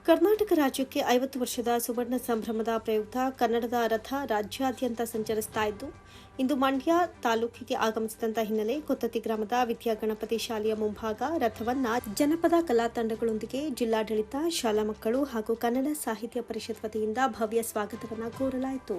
ಕರ್ನಾಟಕ ರಾಜ್ಯಕ್ಕೆ 50 ವರ್ಷದ ಸುವರ್ಣ ಸಂಭ್ರಮದ ಪ್ರಯುಕ್ತ ಕನ್ನಡದ ರಥ ರಾಜ್ಯಾದ್ಯಂತ ಸಂಚರಿಸ್ತಾ ಇದ್ದು, ಇಂದು ಮಂಡ್ಯ ತಾಲೂಕಿಗೆ ಆಗಮಿಸಿದಂತ ಹಿನ್ನೆಲೆ ಕೊತ್ತತಿ ಗ್ರಾಮದ ವಿದ್ಯಾಗಣಪತಿ ಶಾಲೆಯ ಮುಂಭಾಗ ರಥವನ್ನ ಜನಪದ ಕಲಾ ತಂಡಗಳೊಂದಿಗೆ ಜಿಲ್ಲಾಡಳಿತ, ಶಾಲಾ ಮಕ್ಕಳು ಹಾಗೂ ಕನ್ನಡ ಸಾಹಿತ್ಯ ಪರಿಷತ್ ವತಿಯಿಂದ ಭವ್ಯ ಸ್ವಾಗತವನ್ನ ಕೋರಲಾಯಿತು.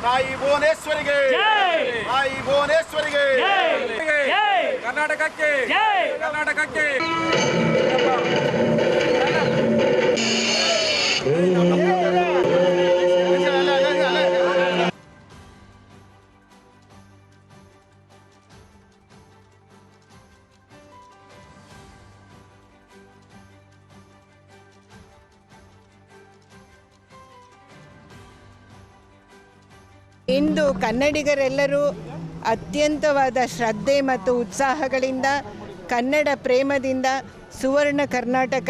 ತಾಯಿ ಭುವನೇಶ್ವರಿಗೆ, ತಾಯಿ ಭುವನೇಶ್ವರಿಗೆ, ಕರ್ನಾಟಕಕ್ಕೆ, ಕರ್ನಾಟಕಕ್ಕೆ. ಇಂದು ಕನ್ನಡಿಗರೆಲ್ಲರೂ ಅತ್ಯಂತವಾದ ಶ್ರದ್ಧೆ ಮತ್ತು ಉತ್ಸಾಹಗಳಿಂದ ಕನ್ನಡ ಪ್ರೇಮದಿಂದ ಸುವರ್ಣ ಕರ್ನಾಟಕ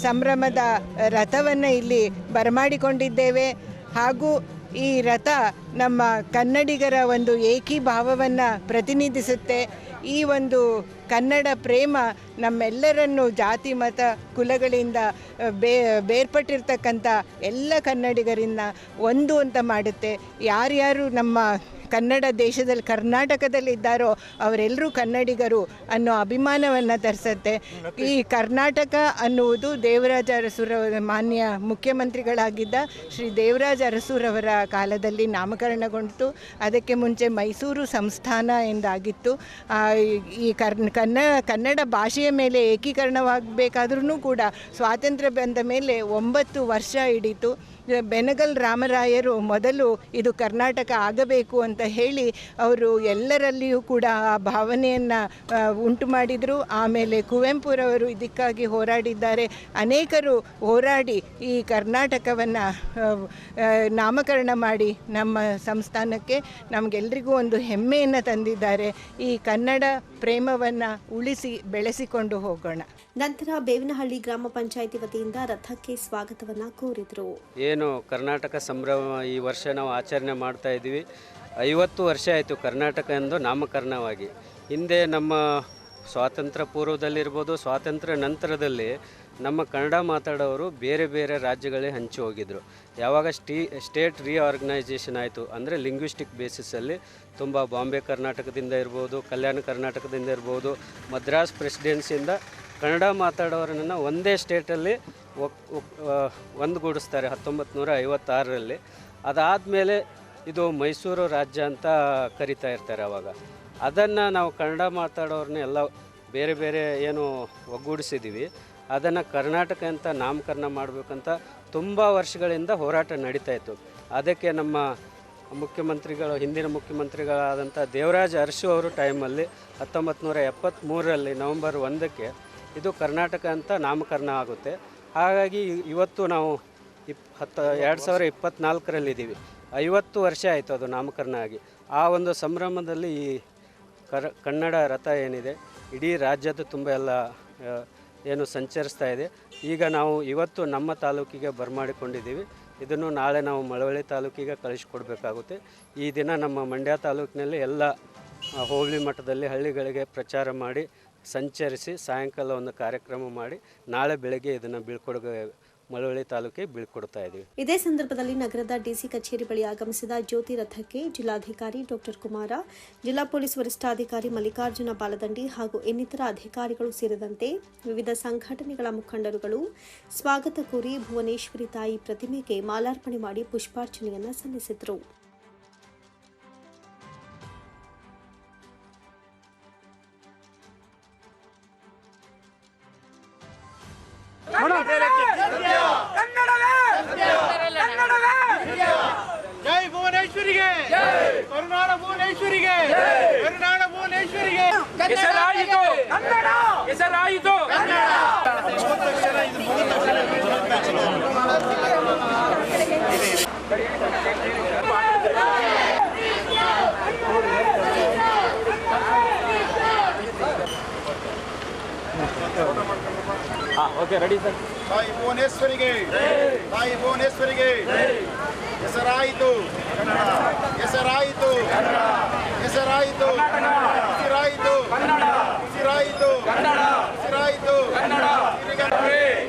ಸಂಭ್ರಮದ ರಥವನ್ನು ಇಲ್ಲಿ ಬರಮಾಡಿಕೊಂಡಿದ್ದೇವೆ. ಹಾಗೂ ಈ ರಥ ನಮ್ಮ ಕನ್ನಡಿಗರ ಒಂದು ಏಕೀಭಾವವನ್ನು ಪ್ರತಿನಿಧಿಸುತ್ತೆ. ಈ ಒಂದು ಕನ್ನಡ ಪ್ರೇಮ ನಮ್ಮೆಲ್ಲರನ್ನು ಜಾತಿ ಮತ ಕುಲಗಳಿಂದ ಬೇರ್ಪಟ್ಟಿರ್ತಕ್ಕಂಥ ಎಲ್ಲ ಕನ್ನಡಿಗರಿಂದ ಒಂದು ಅಂತ ಮಾಡುತ್ತೆ. ಯಾರ್ಯಾರು ನಮ್ಮ ಕನ್ನಡ ದೇಶದಲ್ಲಿ ಕರ್ನಾಟಕದಲ್ಲಿದ್ದಾರೋ ಅವರೆಲ್ಲರೂ ಕನ್ನಡಿಗರು ಅನ್ನೋ ಅಭಿಮಾನವನ್ನು ತರಿಸುತ್ತೆ. ಈ ಕರ್ನಾಟಕ ಅನ್ನುವುದು ದೇವರಾಜ ಅರಸುರವರ ಮಾನ್ಯ ಮುಖ್ಯಮಂತ್ರಿಗಳಾಗಿದ್ದ ಶ್ರೀ ದೇವರಾಜ ಅರಸುರವರ ಕಾಲದಲ್ಲಿ ನಾಮಕರಣಗೊಂಡಿತು. ಅದಕ್ಕೆ ಮುಂಚೆ ಮೈಸೂರು ಸಂಸ್ಥಾನ ಎಂದಾಗಿತ್ತು. ಈ ಕನ್ನಡ ಭಾಷೆಯ ಮೇಲೆ ಏಕೀಕರಣವಾಗಬೇಕಾದ್ರೂ ಕೂಡ ಸ್ವಾತಂತ್ರ್ಯ ಬಂದ ಮೇಲೆ 9 ವರ್ಷ ಹಿಡಿತು. ಬೆನಗಲ್ ರಾಮರಾಯರು ಮೊದಲು ಇದು ಕರ್ನಾಟಕ ಆಗಬೇಕು ಅಂತ ಹೇಳಿ ಅವರು ಎಲ್ಲರಲ್ಲಿಯೂ ಕೂಡ ಆ ಭಾವನೆಯನ್ನು ಉಂಟು ಮಾಡಿದರು. ಆಮೇಲೆ ಕುವೆಂಪುರವರು ಇದಕ್ಕಾಗಿ ಹೋರಾಡಿದ್ದಾರೆ. ಅನೇಕರು ಹೋರಾಡಿ ಈ ಕರ್ನಾಟಕವನ್ನು ನಾಮಕರಣ ಮಾಡಿ ನಮ್ಮ ಸಂಸ್ಥಾನಕ್ಕೆ ನಮಗೆಲ್ಲರಿಗೂ ಒಂದು ಹೆಮ್ಮೆಯನ್ನು ತಂದಿದ್ದಾರೆ. ಈ ಕನ್ನಡ ಪ್ರೇಮವನ್ನು ಉಳಿಸಿ ಬೆಳೆಸಿಕೊಂಡು ಹೋಗೋಣ. ನಂತರ ಬೇವಿನಹಳ್ಳಿ ಗ್ರಾಮ ಪಂಚಾಯಿತಿ ವತಿಯಿಂದ ರಥಕ್ಕೆ ಸ್ವಾಗತವನ್ನ ಕೋರಿದರು. ಏನು ಕರ್ನಾಟಕ ಸಂಭ್ರಮ ಈ ವರ್ಷ ನಾವು ಆಚರಣೆ ಮಾಡ್ತಾ ಇದ್ದೀವಿ. 50 ವರ್ಷ ಆಯಿತು ಕರ್ನಾಟಕ ಎಂದು ನಾಮಕರಣವಾಗಿ. ಹಿಂದೆ ನಮ್ಮ ಸ್ವಾತಂತ್ರ್ಯ ಪೂರ್ವದಲ್ಲಿರ್ಬೋದು, ಸ್ವಾತಂತ್ರ್ಯ ನಂತರದಲ್ಲಿ ನಮ್ಮ ಕನ್ನಡ ಮಾತಾಡೋರು ಬೇರೆ ಬೇರೆ ರಾಜ್ಯಗಳೇ ಹಂಚಿ ಹೋಗಿದ್ದರು. ಯಾವಾಗ ಸ್ಟೇಟ್ ರೀಆರ್ಗನೈಸೇಷನ್ ಆಯಿತು ಅಂದರೆ ಲಿಂಗ್ವಿಸ್ಟಿಕ್ ಬೇಸಿಸಲ್ಲಿ ತುಂಬ ಬಾಂಬೆ ಕರ್ನಾಟಕದಿಂದ ಇರ್ಬೋದು, ಕಲ್ಯಾಣ ಕರ್ನಾಟಕದಿಂದ ಇರ್ಬೋದು, ಮದ್ರಾಸ್ ಪ್ರೆಸಿಡೆನ್ಸಿಯಿಂದ ಕನ್ನಡ ಮಾತಾಡೋರನ್ನು ಒಂದೇ ಸ್ಟೇಟಲ್ಲಿ ಒಂದುಗೂಡಿಸ್ತಾರೆ 1956ರಲ್ಲಿ. ಅದಾದಮೇಲೆ ಇದು ಮೈಸೂರು ರಾಜ್ಯ ಅಂತ ಕರಿತಾ ಇರ್ತಾರೆ ಆವಾಗ. ಅದನ್ನು ನಾವು ಕನ್ನಡ ಮಾತಾಡೋರನ್ನ ಎಲ್ಲ ಬೇರೆ ಬೇರೆ ಏನು ಒಗ್ಗೂಡಿಸಿದ್ದೀವಿ, ಅದನ್ನು ಕರ್ನಾಟಕ ಅಂತ ನಾಮಕರಣ ಮಾಡಬೇಕಂತ ತುಂಬ ವರ್ಷಗಳಿಂದ ಹೋರಾಟ ನಡೀತಾಯಿತ್ತು. ಅದಕ್ಕೆ ನಮ್ಮ ಹಿಂದಿನ ಮುಖ್ಯಮಂತ್ರಿಗಳಾದಂಥ ದೇವರಾಜ ಅರಸು ಅವರು ಟೈಮಲ್ಲಿ 1973ರಲ್ಲಿ ನವಂಬರ್ 1ಕ್ಕೆ ಇದು ಕರ್ನಾಟಕ ಅಂತ ನಾಮಕರಣ ಆಗುತ್ತೆ. ಹಾಗಾಗಿ ಇವತ್ತು ನಾವು 2024ರಲ್ಲಿದ್ದೀವಿ. 50 ವರ್ಷ ಆಯಿತು ಅದು ನಾಮಕರಣ ಆಗಿ. ಆ ಒಂದು ಸಂಭ್ರಮದಲ್ಲಿ ಈ ಕನ್ನಡ ರಥ ಏನಿದೆ ಇಡೀ ರಾಜ್ಯದ ತುಂಬ ಎಲ್ಲ ಏನು ಸಂಚರಿಸ್ತಾ ಇದೆ. ಈಗ ನಾವು ಇವತ್ತು ನಮ್ಮ ತಾಲೂಕಿಗೆ ಬರಮಾಡಿಕೊಂಡಿದ್ದೀವಿ. ಇದನ್ನು ನಾಳೆ ನಾವು ಮಳವಳ್ಳಿ ತಾಲೂಕಿಗೆ ಕಳಿಸ್ಕೊಡ್ಬೇಕಾಗುತ್ತೆ. ಈ ದಿನ ನಮ್ಮ ಮಂಡ್ಯ ತಾಲೂಕಿನಲ್ಲಿ ಎಲ್ಲ ಹೋಬಳಿ ಮಟ್ಟದಲ್ಲಿ ಹಳ್ಳಿಗಳಿಗೆ ಪ್ರಚಾರ ಮಾಡಿ ಸಂಚರಿಸಿ ಸಾಯಂಕಾಲ ಒಂದು ಕಾರ್ಯಕ್ರಮ ಮಾಡಿ ನಾಳೆ ಬೆಳಗ್ಗೆ ಇದನ್ನು ಬೀಳ್ಕೊಡುಗೆ ಮಳವಳ್ಳಿ ತಾಲೂಕಿಗೆ ಬೀಳ್ಕೊಡ್ತಾ ಇದ್ದೀವಿ. ಇದೇ ಸಂದರ್ಭದಲ್ಲಿ ನಗರದ ಡಿಸಿ ಕಚೇರಿ ಬಳಿ ಆಗಮಿಸಿದ ಜ್ಯೋತಿ ರಥಕ್ಕೆ ಜಿಲ್ಲಾಧಿಕಾರಿ ಡಾಕ್ಟರ್ ಕುಮಾರ, ಜಿಲ್ಲಾ ಪೊಲೀಸ್ ವರಿಷ್ಠಾಧಿಕಾರಿ ಮಲ್ಲಿಕಾರ್ಜುನ ಬಾಲದಂಡಿ ಹಾಗೂ ಇನ್ನಿತರ ಅಧಿಕಾರಿಗಳು ಸೇರಿದಂತೆ ವಿವಿಧ ಸಂಘಟನೆಗಳ ಮುಖಂಡರುಗಳು ಸ್ವಾಗತ ಕೋರಿ ಭುವನೇಶ್ವರಿ ತಾಯಿ ಪ್ರತಿಮೆಗೆ ಮಾಲಾರ್ಪಣೆ ಮಾಡಿ ಪುಷ್ಪಾರ್ಚನೆಯನ್ನು ಸಲ್ಲಿಸಿದರು. ಜೈ ಭುವನೇಶ್ವರಿಗೆ, ಕರುನಾಡ ಭುವನೇಶ್ವರಿಗೆ, ಕರುನಾಡ ಭುವನೇಶ್ವರಿಗೆ ಹೆಸರಾಯಿತು ಕನ್ನಡ, ಹೆಸರಾಯಿತು ಕನ್ನಡ. Okay, ready sir. ತಾಯಿ ಭುವನೇಶ್ವರಿಗೆ, ತಾಯಿ ಭುವನೇಶ್ವರಿಗೆ ಹೆಸರಾಯಿತು ಕನ್ನಡ, ಹೆಸರಾಯಿತು ಕನ್ನಡ, ಹೆಸರಾಯಿತು ಉಸಿರಾಯಿತು ಕನ್ನಡ, ಉಸಿರಾಯಿತು ಕನ್ನಡ, ಉಸಿರಾಯಿತು ಕನ್ನಡ.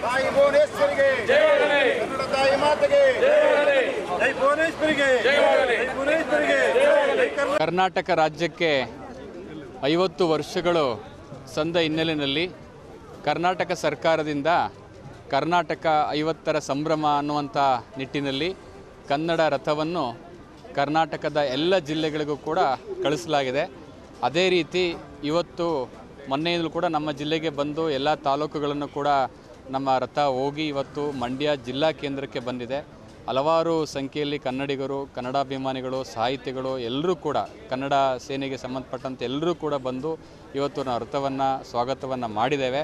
ತಾಯಿ ಭುವನೇಶ್ವರಿಗೆ, ಕನ್ನಡ ತಾಯಿ ಮಾತೆಗೆ ಜೈ ಭುವನೇಶ್ವರಿಗೆ, ಭುವನೇಶ್ವರಿಗೆ. ಕರ್ನಾಟಕ ರಾಜ್ಯಕ್ಕೆ 50 ವರ್ಷಗಳು ಸಂದ ಹಿನ್ನೆಲೆಯಲ್ಲಿ ಕರ್ನಾಟಕ ಸರ್ಕಾರದಿಂದ ಕರ್ನಾಟಕ 50ರ ಸಂಭ್ರಮ ಅನ್ನುವಂಥ ನಿಟ್ಟಿನಲ್ಲಿ ಕನ್ನಡ ರಥವನ್ನು ಕರ್ನಾಟಕದ ಎಲ್ಲ ಜಿಲ್ಲೆಗಳಿಗೂ ಕೂಡ ಕಳಿಸಲಾಗಿದೆ. ಅದೇ ರೀತಿ ಇವತ್ತು ಮೊನ್ನೆಯಲ್ಲೂ ಕೂಡ ನಮ್ಮ ಜಿಲ್ಲೆಗೆ ಬಂದು ಎಲ್ಲ ತಾಲೂಕುಗಳನ್ನು ಕೂಡ ನಮ್ಮ ರಥ ಹೋಗಿ ಇವತ್ತು ಮಂಡ್ಯ ಜಿಲ್ಲಾ ಕೇಂದ್ರಕ್ಕೆ ಬಂದಿದೆ. ಹಲವಾರು ಸಂಖ್ಯೆಯಲ್ಲಿ ಕನ್ನಡಿಗರು, ಕನ್ನಡಾಭಿಮಾನಿಗಳು, ಸಾಹಿತಿಗಳು ಎಲ್ಲರೂ ಕೂಡ ಕನ್ನಡ ಸೇನೆಗೆ ಸಂಬಂಧಪಟ್ಟಂತೆ ಎಲ್ಲರೂ ಕೂಡ ಬಂದು ಇವತ್ತು ನಾವು ರಥವನ್ನು ಸ್ವಾಗತವನ್ನು ಮಾಡಿದ್ದೇವೆ.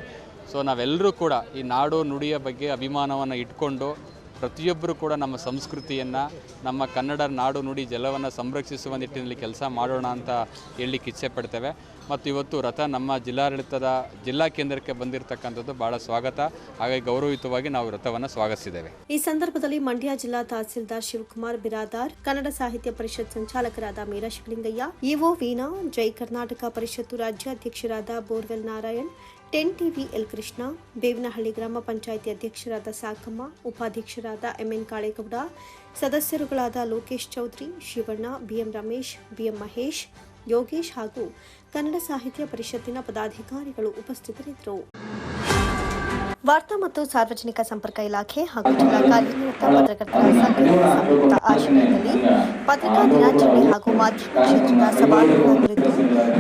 ಸೊ ನಾವೆಲ್ಲರೂ ಕೂಡ ಈ ನಾಡು ನುಡಿಯ ಬಗ್ಗೆ ಅಭಿಮಾನವನ್ನು ಇಟ್ಕೊಂಡು ಪ್ರತಿಯೊಬ್ಬರು ಕೂಡ ನಮ್ಮ ಸಂಸ್ಕೃತಿಯನ್ನು, ನಮ್ಮ ಕನ್ನಡ ನಾಡು ನುಡಿ ಜಲವನ್ನು ಸಂರಕ್ಷಿಸುವ ನಿಟ್ಟಿನಲ್ಲಿ ಕೆಲಸ ಮಾಡೋಣ ಅಂತ ಹೇಳಲಿಕ್ಕೆ ಇಚ್ಛೆ ಪಡ್ತೇವೆ. ಮತ್ತು ಇವತ್ತು ರಥ ನಮ್ಮ ಜಿಲ್ಲಾಡಳಿತದ ಜಿಲ್ಲಾ ಕೇಂದ್ರಕ್ಕೆ ಬಂದಿರತಕ್ಕಂಥದ್ದು ಬಹಳ ಸ್ವಾಗತ. ಹಾಗಾಗಿ ಗೌರವಯುತವಾಗಿ ನಾವು ರಥವನ್ನು ಸ್ವಾಗತಿಸಿದ್ದೇವೆ. ಈ ಸಂದರ್ಭದಲ್ಲಿ ಮಂಡ್ಯ ಜಿಲ್ಲಾ ತಹಸೀಲ್ದಾರ್ ಶಿವಕುಮಾರ್ ಬಿರಾದಾರ್, ಕನ್ನಡ ಸಾಹಿತ್ಯ ಪರಿಷತ್ ಸಂಚಾಲಕರಾದ ಮೀರಾ ಶಿವಲಿಂಗಯ್ಯ, ಇಒ ವೀಣಾ, ಜೈ ಕರ್ನಾಟಕ ಪರಿಷತ್ತು ರಾಜ್ಯಾಧ್ಯಕ್ಷರಾದ borewell Narayan, 10 TV L Krishna, Bevinahalli ಗ್ರಾಮ ಪಂಚಾಯಿತಿ ಅಧ್ಯಕ್ಷರಾದ ಸಾಕಮ್ಮ, ಉಪಾಧ್ಯಕ್ಷರಾದ ಎಂಎನ್ ಕಾಳೇಗೌಡ, ಸದಸ್ಯರುಗಳಾದ ಲೋಕೇಶ್ ಚೌಧರಿ, ಶಿವಣ್ಣ, ಬಿಎಂ ರಮೇಶ್, ಬಿಎಂ ಮಹೇಶ್, ಯೋಗೇಶ್ ಹಾಗೂ ಕನ್ನಡ ಸಾಹಿತ್ಯ ಪರಿಷತ್ತಿನ ಪದಾಧಿಕಾರಿಗಳು ಉಪಸ್ಥಿತರಿದ್ದರು. ವಾರ್ತಾ ಮತ್ತು ಸಾರ್ವಜನಿಕ ಸಂಪರ್ಕ ಇಲಾಖೆ ಹಾಗೂ ಜಿಲ್ಲಾ ಕಾರ್ಯನಿರತ ಪತ್ರಕರ್ತರ ಸಂಘದ ಸಂಯುಕ್ತ ಆಶ್ರಯದಲ್ಲಿ ಪತ್ರಿಕಾ ದಿನಾಚರಣೆ ಹಾಗೂ ಮಾಧ್ಯಮ ಕ್ಷೇತ್ರದ ಸವಾಲುಗಳ ಕುರಿತು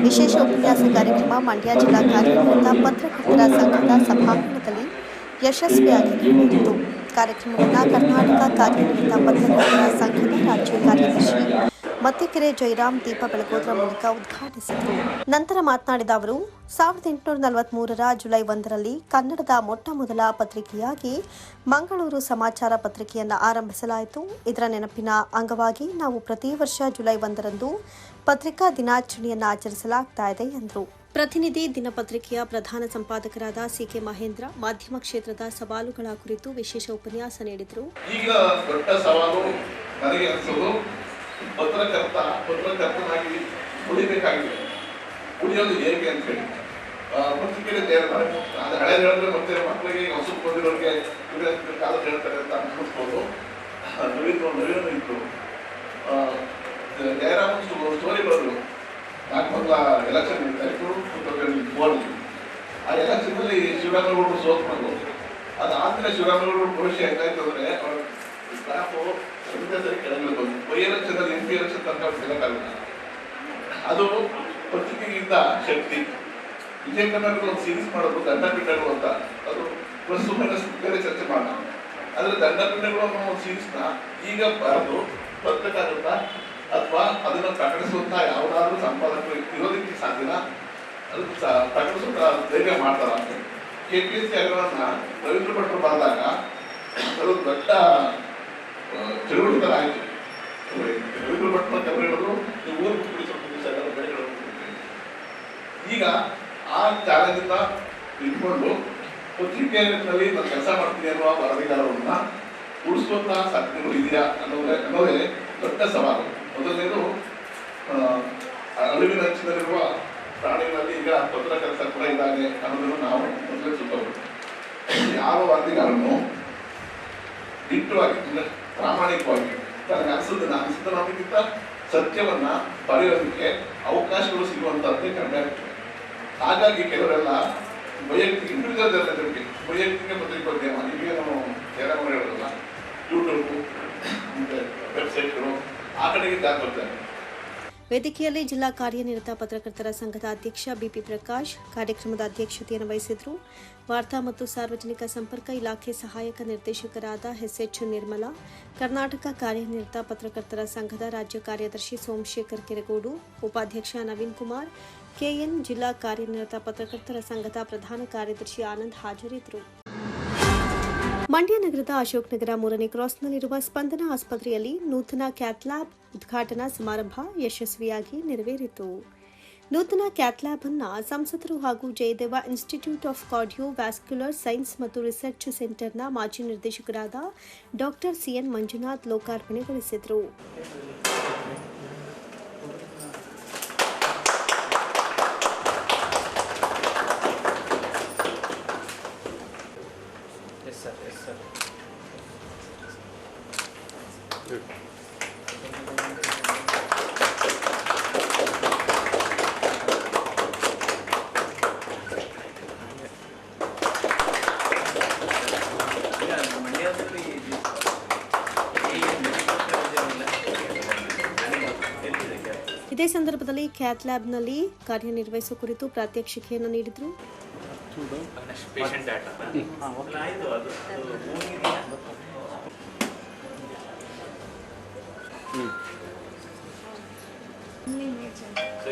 ವಿಶೇಷ ಉಪನ್ಯಾಸ ಕಾರ್ಯಕ್ರಮ ಮಂಡ್ಯ ಜಿಲ್ಲಾ ಕಾರ್ಯನಿರತ ಪತ್ರಕರ್ತರ ಸಂಘದ ಸಭಾಂಗಣದಲ್ಲಿ ಯಶಸ್ವಿಯಾಗಿ ನಡೆಯಿತು. ಕಾರ್ಯಕ್ರಮವನ್ನು ಕರ್ನಾಟಕ ಕಾರ್ಯನಿರತ ಪತ್ರಕರ್ತರ ಸಂಘದ ರಾಜ್ಯ ಕಾರ್ಯದರ್ಶಿ ಮತ್ತಿಕೆರೆ ಜಯರಾಮ್ ದೀಪ ಬೆಳಗೋದ್ರ ಮೂಲಕ ಉದ್ಘಾಟಿಸಿದರು. ನಂತರ ಮಾತನಾಡಿದ ಅವರು 1843ರ ಜುಲೈ 1ರಲ್ಲಿ ಕನ್ನಡದ ಮೊಟ್ಟಮೊದಲ ಪತ್ರಿಕೆಯಾಗಿ ಮಂಗಳೂರು ಸಮಾಚಾರ ಪತ್ರಿಕೆಯನ್ನು ಆರಂಭಿಸಲಾಯಿತು. ಇದರ ನೆನಪಿನ ಅಂಗವಾಗಿ ನಾವು ಪ್ರತಿ ವರ್ಷ ಜುಲೈ 1ರಂದು ಪತ್ರಿಕಾ ದಿನಾಚರಣೆಯನ್ನು ಆಚರಿಸಲಾಗ್ತಾ ಇದೆ ಎಂದರು. ಪ್ರತಿನಿಧಿ ದಿನಪತ್ರಿಕೆಯ ಪ್ರಧಾನ ಸಂಪಾದಕರಾದ ಸಿಕೆ ಮಹೇಂದ್ರ ಮಾಧ್ಯಮ ಕ್ಷೇತ್ರದ ಸವಾಲುಗಳ ಕುರಿತು ವಿಶೇಷ ಉಪನ್ಯಾಸ ನೀಡಿದರು. ಈಗ ದೊಡ್ಡ ಸವಾಲು ನನಗೆ ಅನಿಸೋದು ಪತ್ರಕರ್ತನಾಗಿ ಉಳಿಬೇಕಾಗಿದೆ. ಉಳಿಯೋದು ಹೇಗೆ ಅಂತ ಹೇಳಿ ಪತ್ರಿಕೆಯಲ್ಲಿ ಅದು ಹಳೆ ಹೇಳಿದ್ರೆ ಮತ್ತೆ ಮಕ್ಕಳಿಗೆ ಹೊಸ ಬಂದಿರೋರಿಗೆ ಕಾಲ ಹೇಳ್ತಾರೆ ಅಂತ ಅನ್ಸ್ಬೋದು. ನವೀನ ಇತ್ತು ಜಯರಾಮ್ ಸ್ಟೋರಿ ಬರೋದು ನಾಲ್ಕು ಮೊದಲ ಎಲೆಕ್ಷನ್ ಇತ್ತು 2004. ಆ ಎಲೆಕ್ಷನ್ನಲ್ಲಿ ಶಿವರಾಮೇಗೌಡರು ಸೋತ್ಕೊಂಡು ಅದಾದ್ಮೇಲೆ ಶಿವರಾಮೇಗೌಡರು ಭವಿಷ್ಯ ಹೆಂಗಾಯ್ತು ಅಂದ್ರೆ ಅವ್ರ ಸ್ಟಾಫು ಸರಿ ಕೆಳಗಡೆ ಬಂದು ಎಲೆಕ್ಷನ್ ಅಲ್ಲಿ MP ಎಲೆಕ್ಷನ್ ತನಕ ಗೆಲ್ಲಕ್ಕಾಗಲ್ಲ. ಅದು ಪತ್ರಿಕೆಗಿಂತ ಶಕ್ತಿ. ವಿಜಯ ಕರ್ನಾಟಕ ಒಂದು ಸೀರೀಸ್ ಮಾಡೋದು ದಂಡಪೀಠಗಳು ಅಂತ, ಅದು ಪ್ಲಸ್ ಮೈನಸ್ ಬೇರೆ ಚರ್ಚೆ ಮಾಡೋಣ. ಆದ್ರೆ ದಂಡಪೀಠಗಳು ಅನ್ನೋ ಒಂದು ಸೀರೀಸ್ನ ಈಗ ಬರೆದು ಬರ್ಬೇಕಾಗುತ್ತಾ ಅಥವಾ ಅದನ್ನು ಪ್ರಕಟಿಸುವಂತ ಯಾವುದಾದ್ರೂ ಸಂಪಾದಕರು ಇರೋದಕ್ಕೆ ಸಾಧ್ಯನಾ, ಅದಕ್ಕೆ ಪ್ರಕಟಿಸುವಂತ ಧೈರ್ಯ ಮಾಡ್ತಾರ ಅಂತ. KPSC ಹಗರಣವನ್ನ ರವೀಂದ್ರ ಭಟ್ರು ಬರೆದಾಗ ಅದು ದೊಡ್ಡ ಚಳುವಳಿ ಆಯಿತು. ರವೀಂದ್ರ ಭಟ್ರು ಅಂತ ಹೇಳಿದ್ರು ನೀವು ಊರು ಬೆಳೆಗಳು. ಈಗ ಆ ಜಾಗದಿಂದ ಇಟ್ಕೊಂಡು ಪತ್ರಿಕೆಯಲ್ಲಿ ನಾನು ಕೆಲಸ ಮಾಡ್ತೀನಿ ಅನ್ನುವ ವರದಿಗಾರರನ್ನ ಉಳಿಸುವಂತಹ ಸಾಧ್ಯತೆಗಳು ಇದೆಯಾ ಅನ್ನೋದೇ ದೊಡ್ಡ ಸವಾಲು. ಮೊದಲನೇದು ಅಳಿವಿನಂಚಿನಲ್ಲಿರುವ ಪ್ರಾಣಿಗಳಲ್ಲಿ ಈಗ ಪತ್ರಕರ್ತ ಕೂಡ ಇದ್ದಾನೆ ಅನ್ನೋದನ್ನು ನಾವು ಮೊದಲೇ ಸುತ್ತಬಹುದು. ಯಾವ ವರದಿಗಾರನು ದಿಟ್ಟವಾಗಿ ಪ್ರಾಮಾಣಿಕವಾಗಿ ತನಗೆ ಅನಿಸುತ್ತೆ ನಮಗಿಂತ ಸತ್ಯವನ್ನ ಬರೆಯೋದಕ್ಕೆ ಅವಕಾಶಗಳು ಸಿಗುವಂತದ್ದೇ ಕಡಿಮೆ ಆಗ್ತದೆ. ಹಾಗಾಗಿ ಕೆಲವರೆಲ್ಲ ವೈಯಕ್ತಿಕ ಪತ್ರಿಕೋದ್ಯಮ ಈಗ ನಾವು ಜಯರಾಮ್ ಹೇಳೋದಲ್ಲ, ಯೂಟ್ಯೂಬ್ ಮತ್ತೆ ವೆಬ್ಸೈಟ್ಗಳು ಆ ಕಡೆಗೆ ಜಾಗ ಬರ್ತಾರೆ. ವೇದಿಕೆಯಲ್ಲಿ ಜಿಲ್ಲಾ ಕಾರ್ಯನಿರತ ಪತ್ರಕರ್ತರ ಸಂಘದ ಅಧ್ಯಕ್ಷ ಬಿಪಿ ಪ್ರಕಾಶ್ ಕಾರ್ಯಕ್ರಮದ ಅಧ್ಯಕ್ಷತೆಯನ್ನು ವಹಿಸಿದ್ರು. ವಾರ್ತಾ ಮತ್ತು ಸಾರ್ವಜನಿಕ ಸಂಪರ್ಕ ಇಲಾಖೆ ಸಹಾಯಕ ನಿರ್ದೇಶಕರಾದ ಎಸ್ಎಚ್ ನಿರ್ಮಲಾ, ಕರ್ನಾಟಕ ಕಾರ್ಯನಿರತ ಪತ್ರಕರ್ತರ ಸಂಘದ ರಾಜ್ಯ ಕಾರ್ಯದರ್ಶಿ ಸೋಮಶೇಖರ್ ಕೆರಗೋಡು, ಉಪಾಧ್ಯಕ್ಷ ನವೀನ್ ಕುಮಾರ್ ಕೆಎನ್, ಜಿಲ್ಲಾ ಕಾರ್ಯನಿರತ ಪತ್ರಕರ್ತರ ಸಂಘದ ಪ್ರಧಾನ ಕಾರ್ಯದರ್ಶಿ ಆನಂದ್ ಹಾಜರಿದ್ದರು. ಮಂಡ್ಯ ನಗರದ ಅಶೋಕ್ ನಗರ 3ನೇ ಕ್ರಾಸ್ನಲ್ಲಿರುವ ಸ್ಪಂದನ ಆಸ್ಪತ್ರೆಯಲ್ಲಿ ನೂತನ ಕ್ಯಾಥ್ ಲ್ಯಾಬ್ ಉದ್ಘಾಟನಾ ಸಮಾರಂಭ ಯಶಸ್ವಿಯಾಗಿ ನೆರವೇರಿತು. ನೂತನ ಕ್ಯಾಥ್ ಲ್ಯಾಬ್ ಅನ್ನು ಸಂಸದರು ಹಾಗೂ Jayadeva institute of cardio vascular science ಮತ್ತು ರಿಸರ್ಚ್ ಸೆಂಟರ್ನ ಮಾಜಿ ನಿರ್ದೇಶಕರಾದ ಡಾಕ್ಟರ್ ಸಿಎನ್ ಮಂಜುನಾಥ್ ಲೋಕಾರ್ಪಣೆಗೊಳಿಸಿದರು. ಇದೇ ಸಂದರ್ಭದಲ್ಲಿ ಕ್ಯಾಥ್ ಲ್ಯಾಬ್ನಲ್ಲಿ ಕಾರ್ಯನಿರ್ವಹಿಸುವ ಕುರಿತು ಪ್ರಾತ್ಯಕ್ಷಿಕೆಯನ್ನು ನೀಡಿದರು.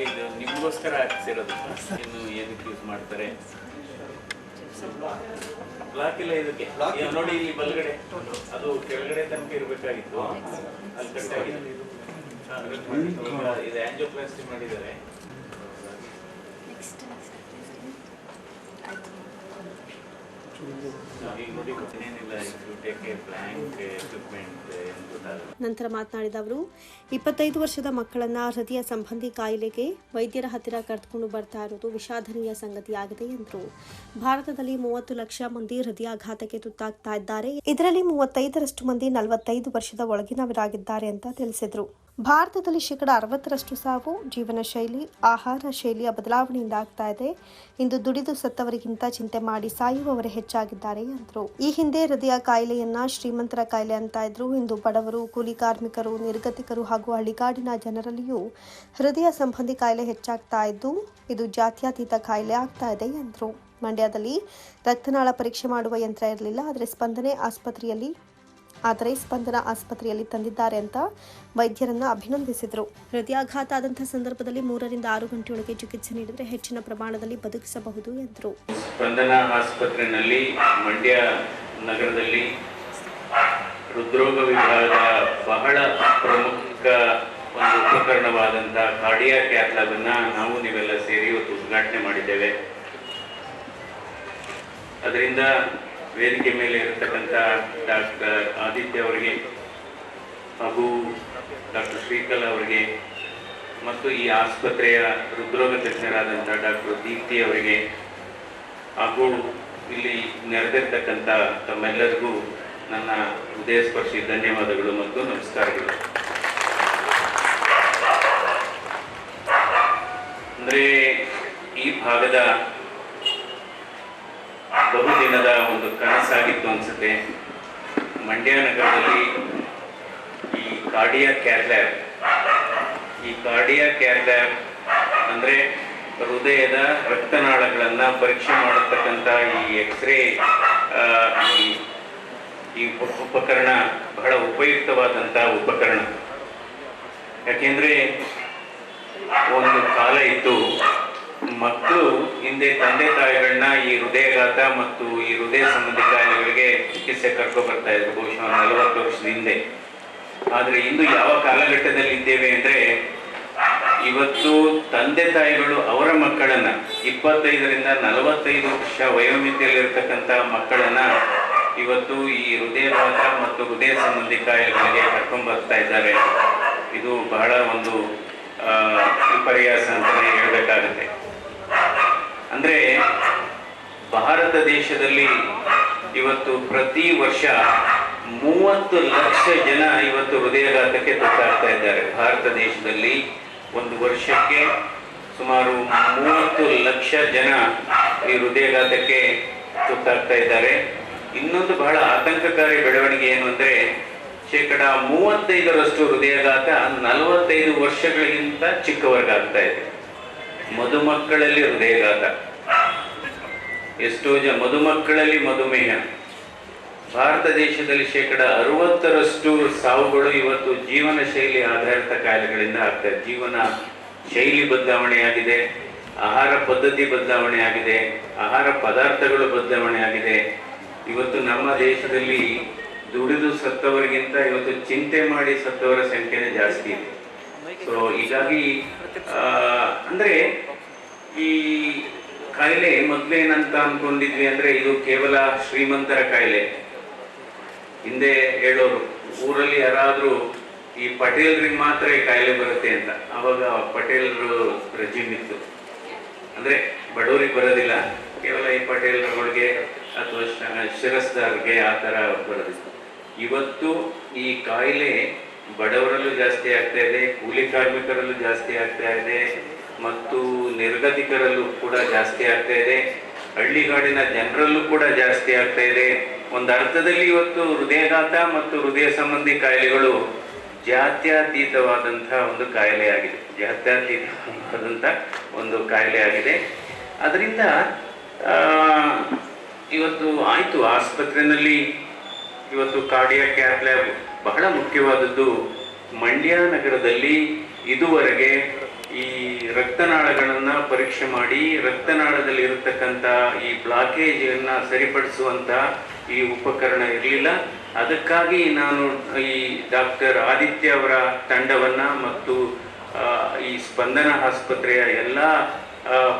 ಇದು ನಿಮಗೋಸ್ಕರ ಹಾಕ್ಸಿರೋದು. ಇನ್ನು ಏನಕ್ಕೆ ಯೂಸ್ ಮಾಡ್ತಾರೆ ಬ್ಲಾಕ್ ಇಲ್ಲ ಇದಕ್ಕೆ ನೋಡಿ, ಇಲ್ಲಿ ಬಲಗಡೆ ಅದು ಕೆಳಗಡೆ ತನಕ ಇರಬೇಕಾಗಿತ್ತು, ಅಲ್ಲಿ ಕಟ್ಟಾಗಿದೆ. ಇದು ಆಂಜಿಯೋಪ್ಲಾಸ್ಟಿ ಮಾಡಿದ್ದಾರೆ. ನಂತರ ಮಾತನಾಡಿದ ಅವರು, 25 ವರ್ಷದ ಮಕ್ಕಳನ್ನ ಹೃದಯ ಸಂಬಂಧಿ ಕಾಯಿಲೆಗೆ ವೈದ್ಯರ ಹತ್ತಿರ ಕರೆದುಕೊಂಡು ಬರ್ತಾ ಇರೋದು ವಿಷಾದನೀಯ ಸಂಗತಿಯಾಗಿದೆ ಎಂದರು. ಭಾರತದಲ್ಲಿ 30 ಲಕ್ಷ ಮಂದಿ ಹೃದಯಾಘಾತಕ್ಕೆ ತುತ್ತಾಗ್ತಾ ಇದ್ದಾರೆ. ಇದರಲ್ಲಿ 35ರಷ್ಟು ಮಂದಿ 45 ವರ್ಷದ ಒಳಗಿನವರಾಗಿದ್ದಾರೆ ಅಂತ ತಿಳಿಸಿದರು. ಭಾರತದಲ್ಲಿ 60% ಸಾವು ಜೀವನ ಶೈಲಿ, ಆಹಾರ ಶೈಲಿಯ ಬದಲಾವಣೆಯಿಂದ ಆಗ್ತಾ ಇದೆ. ಇಂದು ದುಡಿದು ಸತ್ತವರಿಗಿಂತ ಚಿಂತೆ ಮಾಡಿ ಸಾಯುವವರೇ ಹೆಚ್ಚಾಗಿದ್ದಾರೆ ಎಂದರು. ಈ ಹಿಂದೆ ಹೃದಯ ಕಾಯಿಲೆಯನ್ನ ಶ್ರೀಮಂತರ ಕಾಯಿಲೆ ಅಂತ ಇದ್ರು. ಇಂದು ಬಡವರು, ಕೂಲಿ ಕಾರ್ಮಿಕರು, ನಿರ್ಗತಿಕರು ಹಾಗೂ ಹಳ್ಳಿಗಾಡಿನ ಜನರಲ್ಲಿಯೂ ಹೃದಯ ಸಂಬಂಧಿ ಕಾಯಿಲೆ ಹೆಚ್ಚಾಗ್ತಾ ಇದ್ದು, ಇದು ಜಾತ್ಯತೀತ ಕಾಯಿಲೆ ಆಗ್ತಾ ಇದೆ ಎಂದರು. ಮಂಡ್ಯದಲ್ಲಿ ರಕ್ತನಾಳ ಪರೀಕ್ಷೆ ಮಾಡುವ ಯಂತ್ರ ಇರಲಿಲ್ಲ, ಆದರೆ ಸ್ಪಂದನ ಆಸ್ಪತ್ರೆಯಲ್ಲಿ ತಂದಿದ್ದಾರೆ ಅಂತ ವೈದ್ಯರನ್ನ ಅಭಿನಂದಿಸಿದರು. ಹೃದಯಾಘಾತ ಆದಂತಹ ಸಂದರ್ಭದಲ್ಲಿ 3 ರಿಂದ 6 ಗಂಟೆಯೊಳಗೆ ಚಿಕಿತ್ಸೆ ನೀಡಿದರೆ ಹೆಚ್ಚಿನ ಪ್ರಮಾಣದಲ್ಲಿ ಬದುಕಿಸಬಹುದು ಎಂದರು. ಸ್ಪಂದನ ಆಸ್ಪತ್ರೆಯಲ್ಲಿ ಮಂಡ್ಯ ನಗರದಲ್ಲಿ ಹೃದ್ರೋಗ ವಿಭಾಗದ ಬಹಳ ಪ್ರಮುಖ ಒಂದು ಉಪಕರಣವಾದಂತಹ ಕಾರ್ಡಿಯಾಕ್ ಕ್ಯಾಥ್ ಲ್ಯಾಬ್ ಅನ್ನ ನಾವು ನೀವೆಲ್ಲ ಸೇರಿ ಇವತ್ತು ಉದ್ಘಾಟನೆ ಮಾಡಿದ್ದೇವೆ. ಅದರಿಂದ ವೇದಿಕೆ ಮೇಲೆ ಇರತಕ್ಕಂಥ ಡಾಕ್ಟರ್ ಆದಿತ್ಯ ಅವರಿಗೆ ಹಾಗೂ ಡಾಕ್ಟರ್ ಶ್ರೀಕಲಾ ಅವರಿಗೆ ಮತ್ತು ಈ ಆಸ್ಪತ್ರೆಯ ಹೃದ್ರೋಗ ತಜ್ಞರಾದಂಥ ಡಾಕ್ಟರ್ ದೀಪ್ತಿ ಅವರಿಗೆ ಹಾಗೂ ಇಲ್ಲಿ ನೆರೆದಿರ್ತಕ್ಕಂಥ ತಮ್ಮೆಲ್ಲರಿಗೂ ನನ್ನ ಹೃದಯಸ್ಪರ್ಶಿ ಧನ್ಯವಾದಗಳು ಮತ್ತು ನಮಸ್ಕಾರಗಳು. ಅಂದರೆ ಈ ಭಾಗದ ಬಹುದಿನದ ಒಂದು ಕನಸಾಗಿತ್ತು ಅನ್ಸುತ್ತೆ. ಮಂಡ್ಯ ನಗರದಲ್ಲಿ ಈ ಕಾರ್ಡಿಯಾಕ್ ಕ್ಯಾಥ್ ಲ್ಯಾಬ್ ಅಂದರೆ ಹೃದಯದ ರಕ್ತನಾಳಗಳನ್ನು ಪರೀಕ್ಷೆ ಮಾಡತಕ್ಕಂಥ ಈ ಎಕ್ಸ್ರೇ ಈ ಉಪಕರಣ ಬಹಳ ಉಪಯುಕ್ತವಾದಂಥ ಉಪಕರಣ. ಯಾಕೆಂದರೆ ಒಂದು ಕಾಲ ಇತ್ತು ಮಕ್ಕಳು ಹಿಂದೆ ತಂದೆ ತಾಯಿಗಳನ್ನ ಈ ಹೃದಯಘಾತ ಮತ್ತು ಈ ಹೃದಯ ಸಂಬಂಧಿ ಕಾಯಿಲೆಗಳಿಗೆ ಚಿಕಿತ್ಸೆ ಕರ್ಕೊ ಬರ್ತಾ ಇದ್ರು ಬಹುಶಃ 40 ವರ್ಷದ ಹಿಂದೆ. ಆದರೆ ಇಂದು ಯಾವ ಕಾಲಘಟ್ಟದಲ್ಲಿ ಇದ್ದೇವೆ ಅಂದರೆ, ಇವತ್ತು ತಂದೆ ತಾಯಿಗಳು ಅವರ ಮಕ್ಕಳನ್ನ 25ರಿಂದ 45 ವರ್ಷ ವಯೋಮಿತಿಯಲ್ಲಿರ್ತಕ್ಕಂಥ ಮಕ್ಕಳನ್ನ ಇವತ್ತು ಈ ಹೃದಯಘಾತ ಮತ್ತು ಹೃದಯ ಸಂಬಂಧಿ ಕಾಯಿಲೆಗಳಿಗೆ ಕರ್ಕೊಂಡ್ಬರ್ತಾ ಇದ್ದಾರೆ. ಇದು ಬಹಳ ಒಂದು ವಿಪರ್ಯಾಸ ಅಂತಲೇ ಹೇಳಬೇಕಾಗುತ್ತೆ. ಅಂದರೆ ಭಾರತ ದೇಶದಲ್ಲಿ ಇವತ್ತು ಪ್ರತಿ ವರ್ಷ 30 ಲಕ್ಷ ಜನ ಇವತ್ತು ಹೃದಯಘಾತಕ್ಕೆ ತುತ್ತಾಗ್ತಾ ಇದ್ದಾರೆ. ಭಾರತ ದೇಶದಲ್ಲಿ ಒಂದು ವರ್ಷಕ್ಕೆ ಸುಮಾರು 30 ಲಕ್ಷ ಜನ ಈ ಹೃದಯಘಾತಕ್ಕೆ ತುತ್ತಾಗ್ತಾ ಇದ್ದಾರೆ. ಇನ್ನೊಂದು ಬಹಳ ಆತಂಕಕಾರಿ ಬೆಳವಣಿಗೆ ಏನು ಅಂದರೆ, 35% ಹೃದಯಘಾತ 45 ವರ್ಷಗಳಿಗಿಂತ ಚಿಕ್ಕವರ್ಗಾಗ್ತಾ ಇದೆ. ಮಧುಮಕ್ಕಳಲ್ಲಿ ಹೃದಯಘಾತ, ಎಷ್ಟೋ ಮಧುಮಕ್ಕಳಲ್ಲಿ ಮಧುಮೇಹ. ಭಾರತ ದೇಶದಲ್ಲಿ 60% ಸಾವುಗಳು ಇವತ್ತು ಜೀವನ ಶೈಲಿ ಆಧಾರಿತ ಕಾಯಿಲೆಗಳಿಂದ ಆಗ್ತದೆ. ಜೀವನ ಶೈಲಿ ಬದಲಾವಣೆಯಾಗಿದೆ, ಆಹಾರ ಪದ್ಧತಿ ಬದಲಾವಣೆಯಾಗಿದೆ, ಆಹಾರ ಪದಾರ್ಥಗಳು ಬದಲಾವಣೆಯಾಗಿದೆ. ಇವತ್ತು ನಮ್ಮ ದೇಶದಲ್ಲಿ ದುಡಿದು ಸತ್ತವರಿಗಿಂತ ಇವತ್ತು ಚಿಂತೆ ಮಾಡಿ ಸತ್ತವರ ಸಂಖ್ಯೆನೇ ಜಾಸ್ತಿ ಇದೆ. ಸೊ ಹೀಗಾಗಿ ಅಂದರೆ ಈ ಕಾಯಿಲೆ ಮೊದಲೇನಂತ ಅನ್ಕೊಂಡಿದ್ವಿ ಅಂದರೆ, ಇದು ಕೇವಲ ಶ್ರೀಮಂತರ ಕಾಯಿಲೆ. ಹಿಂದೆ ಹೇಳೋರು ಊರಲ್ಲಿ ಯಾರಾದರೂ ಈ ಪಟೇಲ್ರಿಗೆ ಮಾತ್ರ ಈ ಕಾಯಿಲೆ ಬರುತ್ತೆ ಅಂತ. ಆವಾಗ ಪಟೇಲ್ರು ರೆಜಿಮ್ ಇತ್ತು, ಅಂದರೆ ಬಡವರಿಗೆ ಬರೋದಿಲ್ಲ, ಕೇವಲ ಈ ಪಟೇಲ್ಗಳಿಗೆ ಅಥವಾ ಶಿರಸ್ದಾರ್ಗೆ ಆ ಥರ ಬರೋದಿತ್ತು. ಇವತ್ತು ಈ ಕಾಯಿಲೆ ಬಡವರಲ್ಲೂ ಜಾಸ್ತಿ ಆಗ್ತಾ ಇದೆ, ಕೂಲಿ ಕಾರ್ಮಿಕರಲ್ಲೂ ಜಾಸ್ತಿ ಆಗ್ತಾ ಇದೆ, ಮತ್ತು ನಿರ್ಗತಿಕರಲ್ಲೂ ಕೂಡ ಜಾಸ್ತಿ ಆಗ್ತಾ ಇದೆ, ಹಳ್ಳಿಗಾಡಿನ ಜನರಲ್ಲೂ ಕೂಡ ಜಾಸ್ತಿ ಆಗ್ತಾ ಇದೆ. ಒಂದು ಅರ್ಥದಲ್ಲಿ ಇವತ್ತು ಹೃದಯಘಾತ ಮತ್ತು ಹೃದಯ ಸಂಬಂಧಿ ಕಾಯಿಲೆಗಳು ಜಾತ್ಯತೀತವಾದಂಥ ಒಂದು ಕಾಯಿಲೆಯಾಗಿದೆ. ಜಾತ್ಯತೀತವಾದಂಥ ಒಂದು ಕಾಯಿಲೆಯಾಗಿದೆ. ಅದರಿಂದ ಇವತ್ತು ಆಯಿತು, ಆಸ್ಪತ್ರೆಯಲ್ಲಿ ಇವತ್ತು ಕಾರ್ಡಿಯಾಕ್ ಕ್ಯಾತ್ ಲ್ಯಾಬ್ ಬಹಳ ಮುಖ್ಯವಾದದ್ದು. ಮಂಡ್ಯ ನಗರದಲ್ಲಿ ಇದುವರೆಗೆ ಈ ರಕ್ತನಾಳಗಳನ್ನು ಪರೀಕ್ಷೆ ಮಾಡಿ ರಕ್ತನಾಳದಲ್ಲಿ ಇರತಕ್ಕಂಥ ಈ ಬ್ಲಾಕೇಜನ್ನು ಸರಿಪಡಿಸುವಂಥ ಈ ಉಪಕರಣ ಇರಲಿಲ್ಲ. ಅದಕ್ಕಾಗಿ ನಾನು ಈ ಡಾಕ್ಟರ್ ಆದಿತ್ಯ ಅವರ ತಂಡವನ್ನು ಮತ್ತು ಈ ಸ್ಪಂದನ ಆಸ್ಪತ್ರೆಯ ಎಲ್ಲ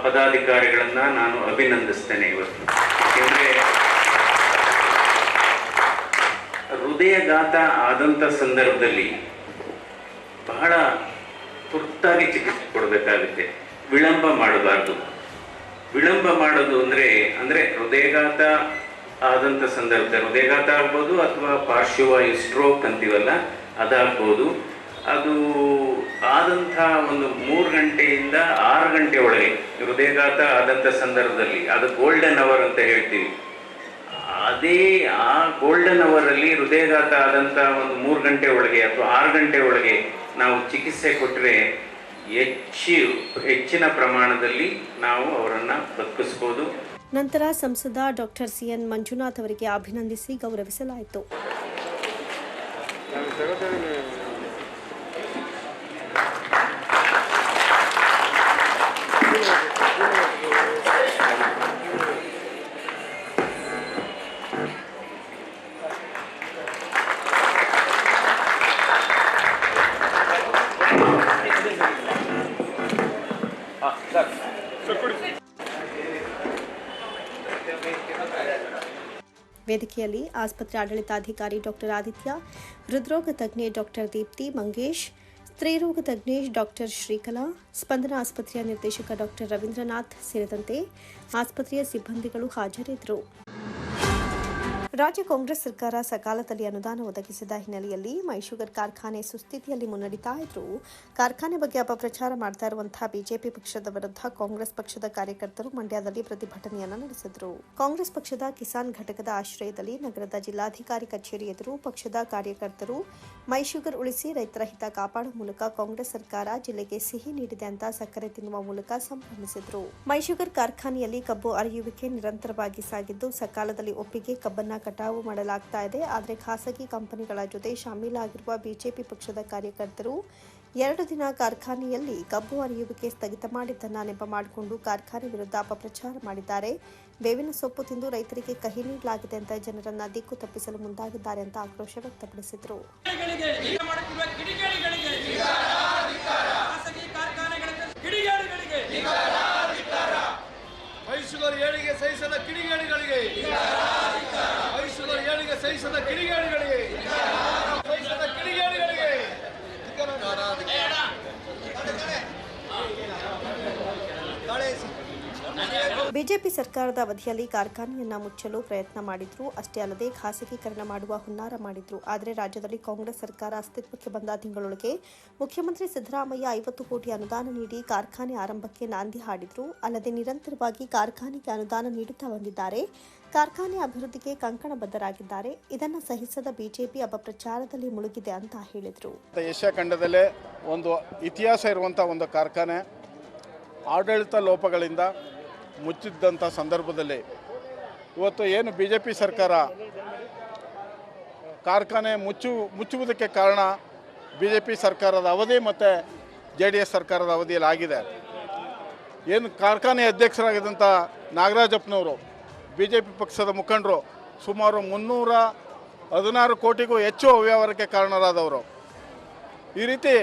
ಪದಾಧಿಕಾರಿಗಳನ್ನು ನಾನು ಅಭಿನಂದಿಸ್ತೇನೆ ಇವತ್ತು. ಏಕೆಂದರೆ ಹೃದಯಘಾತ ಆದಂಥ ಸಂದರ್ಭದಲ್ಲಿ ಬಹಳ ತುರ್ತಾಗಿ ಚಿಕಿತ್ಸೆ ಕೊಡಬೇಕಾಗುತ್ತೆ. ವಿಳಂಬ ಮಾಡಬಾರ್ದು. ವಿಳಂಬ ಮಾಡೋದು ಅಂದರೆ ಹೃದಯಘಾತ ಆದಂಥ ಸಂದರ್ಭದಲ್ಲಿ ಹೃದಯಘಾತ ಆಗ್ಬೋದು ಅಥವಾ ಪಾರ್ಶ್ವವಾಯು ಸ್ಟ್ರೋಕ್ ಅಂತೀವಲ್ಲ ಅದಾಗ್ಬೋದು. ಅದು ಆದಂಥ ಒಂದು 3 ಗಂಟೆಯಿಂದ 6 ಗಂಟೆ ಒಳಗೆ ಹೃದಯಘಾತ ಆದಂಥ ಸಂದರ್ಭದಲ್ಲಿ, ಅದು ಗೋಲ್ಡನ್ ಅವರ್ ಅಂತ ಹೇಳ್ತೀವಿ. ಅದೇ ಆ ಗೋಲ್ಡನ್ ಅವರಲ್ಲಿ ಹೃದಯಘಾತ ಆದಂಥ ಒಂದು 3 ಗಂಟೆ ಒಳಗೆ ಅಥವಾ 6 ಗಂಟೆ ಒಳಗೆ ನಾವು ಚಿಕಿತ್ಸೆ ಕೊಟ್ಟರೆ ಹೆಚ್ಚಿನ ಪ್ರಮಾಣದಲ್ಲಿ ನಾವು ಅವರನ್ನು ಬದುಕಿಸ್ಬೋದು. ನಂತರ ಸಂಸದ ಡಾಕ್ಟರ್ ಸಿಎನ್ ಮಂಜುನಾಥ್ ಅವರಿಗೆ ಅಭಿನಂದಿಸಿ ಗೌರವಿಸಲಾಯಿತು. ವೇದಿಕೆಯಲ್ಲಿ ಆಸ್ಪತ್ರೆ ಆಡಳಿತಾಧಿಕಾರಿ ಡಾಕ್ಟರ್ ಆದಿತ್ಯ, ಹೃದ್ರೋಗ ತಜ್ಞೆ ಡಾಕ್ಟರ್ ದೀಪ್ತಿ ಮಂಗೇಶ್, ಸ್ತ್ರೀರೋಗ ತಜ್ಞೆ ಡಾಕ್ಟರ್ ಶ್ರೀಕಲಾ, ಸ್ಪಂದನ ಆಸ್ಪತ್ರೆಯ ನಿರ್ದೇಶಕ ಡಾಕ್ಟರ್ ರವೀಂದ್ರನಾಥ್ ಸೇರಿದಂತೆ ಆಸ್ಪತ್ರೆಯ ಸಿಬ್ಬಂದಿಗಳು ಹಾಜರಿದ್ದರು. ರಾಜ್ಯ ಕಾಂಗ್ರೆಸ್ ಸರ್ಕಾರ ಸಕಾಲದಲ್ಲಿ ಅನುದಾನ ಒದಗಿಸಿದ ಹಿನ್ನೆಲೆಯಲ್ಲಿ ಮೈಶುಗರ್ ಕಾರ್ಖಾನೆ ಸುಸ್ಥಿತಿಯಲ್ಲಿ ಮುನ್ನಡೆತಾ ಇದ್ರೂ ಕಾರ್ಖಾನೆ ಬಗ್ಗೆ ಅಪಪ್ರಚಾರ ಮಾಡ್ತಾ ಇರುವಂತಹ ಬಿಜೆಪಿ ಪಕ್ಷದ ವಿರುದ್ಧ ಕಾಂಗ್ರೆಸ್ ಪಕ್ಷದ ಕಾರ್ಯಕರ್ತರು ಮಂಡ್ಯದಲ್ಲಿ ಪ್ರತಿಭಟನೆಯನ್ನು ನಡೆಸಿದರು. ಕಾಂಗ್ರೆಸ್ ಪಕ್ಷದ ಕಿಸಾನ್ ಘಟಕದ ಆಶ್ರಯದಲ್ಲಿ ನಗರದ ಜಿಲ್ಲಾಧಿಕಾರಿ ಕಚೇರಿ ಎದುರು ಪಕ್ಷದ ಕಾರ್ಯಕರ್ತರು ಮೈಶುಗರ್ ಉಳಿಸಿ ರೈತರ ಹಿತ ಕಾಪಾಡುವ ಮೂಲಕ ಕಾಂಗ್ರೆಸ್ ಸರ್ಕಾರ ಜಿಲ್ಲೆಗೆ ಸಿಹಿ ನೀಡಿದೆ ಅಂತ ಸಕ್ಕರೆ ತಿನ್ನುವ ಮೂಲಕ ಸಂಭ್ರಮಿಸಿದರು. ಮೈಶುಗರ್ ಕಾರ್ಖಾನೆಯಲ್ಲಿ ಕಬ್ಬು ಅರೆಯುವಿಕೆ ನಿರಂತರವಾಗಿ ಸಾಗಿದ್ದು ಸಕಾಲದಲ್ಲಿ ಒಪ್ಪಿಗೆ ಕಬ್ಬನ್ನ ಕಟಾವು ಮಾಡಲಾಗ್ತಾ ಇದೆ. ಆದರೆ ಖಾಸಗಿ ಕಂಪನಿಗಳ ಜೊತೆ ಶಾಮೀಲಾಗಿರುವ ಬಿಜೆಪಿ ಪಕ್ಷದ ಕಾರ್ಯಕರ್ತರು 2 ದಿನ ಕಾರ್ಖಾನೆಯಲ್ಲಿ ಕಬ್ಬು ಅರಿಯುವಿಕೆ ಸ್ಥಗಿತ ಮಾಡಿದ್ದನ್ನು ನೆಪ ಮಾಡಿಕೊಂಡು ಕಾರ್ಖಾನೆ ವಿರುದ್ಧ ಅಪಪ್ರಚಾರ ಮಾಡಿದ್ದಾರೆ. ಬೇವಿನ ಸೊಪ್ಪು ತಿಂದು ರೈತರಿಗೆ ಕಹಿ ನೀಡಲಾಗಿದೆ ಅಂತ ಜನರನ್ನ ದಿಕ್ಕು ತಪ್ಪಿಸಲು ಮುಂದಾಗಿದ್ದಾರೆ ಅಂತ ಆಕ್ರೋಶ ವ್ಯಕ್ತಪಡಿಸಿದರು. ಮೈಸೂರು ಏಳಿಗೆ ಸಹಿಸದ ಕಿಡಿಗೇಡಿಗಳಿಗೆ ಮೈಸೂರು ಏಳಿಗೆ ಸಹಿಸದ ಕಿಡಿಗೇಡಿಗಳಿಗೆ ಸಹಿಸದ ಕಿಡಿಗೇಡಿಗಳಿಗೆ ಬಿಜೆಪಿ ಸರ್ಕಾರದ ಅವಧಿಯಲ್ಲಿ ಕಾರ್ಖಾನೆಯನ್ನ ಮುಚ್ಚಲು ಪ್ರಯತ್ನ ಮಾಡಿದ್ರು. ಅಷ್ಟೇ ಅಲ್ಲದೆ ಖಾಸಗೀಕರಣ ಮಾಡುವ ಹುನ್ನಾರ ಮಾಡಿದ್ರು. ಆದರೆ ರಾಜ್ಯದಲ್ಲಿ ಕಾಂಗ್ರೆಸ್ ಸರ್ಕಾರ ಅಸ್ತಿತ್ವಕ್ಕೆ ಬಂದ ತಿಂಗಳೊಳಗೆ ಮುಖ್ಯಮಂತ್ರಿ ಸಿದ್ದರಾಮಯ್ಯ 50 ಕೋಟಿ ಅನುದಾನ ನೀಡಿ ಕಾರ್ಖಾನೆ ಆರಂಭಕ್ಕೆ ನಾಂದಿ ಹಾಡಿದ್ರು. ಅಲ್ಲದೆ ನಿರಂತರವಾಗಿ ಕಾರ್ಖಾನೆಗೆ ಅನುದಾನ ನೀಡುತ್ತಾ ಬಂದಿದ್ದಾರೆ. ಕಾರ್ಖಾನೆ ಅಭಿವೃದ್ಧಿಗೆ ಕಂಕಣಬದ್ಧರಾಗಿದ್ದಾರೆ. ಇದನ್ನು ಸಹಿಸದ ಬಿಜೆಪಿ ಅಪಪ್ರಚಾರದಲ್ಲಿ ಮುಳುಗಿದೆ ಅಂತ ಹೇಳಿದರು. ಏಷ್ಯಾ ಖಂಡದಲ್ಲೇ ಒಂದು ಇತಿಹಾಸ ಇರುವಂಥ ಒಂದು ಕಾರ್ಖಾನೆ ಆಡಳಿತ ಲೋಪಗಳಿಂದ ಮುಚ್ಚಿದ್ದಂಥ ಸಂದರ್ಭದಲ್ಲಿ ಇವತ್ತು ಏನು BJP ಸರ್ಕಾರ ಕಾರ್ಖಾನೆ ಮುಚ್ಚುವುದಕ್ಕೆ ಕಾರಣ BJP ಸರ್ಕಾರದ ಅವಧಿ ಮತ್ತು JDS ಸರ್ಕಾರದ ಅವಧಿಯಲ್ಲಿ ಆಗಿದೆ. ಏನು ಕಾರ್ಖಾನೆ ಅಧ್ಯಕ್ಷರಾಗಿದ್ದಂಥ ನಾಗರಾಜಪ್ಪನವರು BJP ಪಕ್ಷದ ಮುಖಂಡರು ಸುಮಾರು 316 ಕೋಟಿಗೂ ಹೆಚ್ಚು ಅವ್ಯವಹಾರಕ್ಕೆ ಕಾರಣರಾದವರು. ಈ ರೀತಿ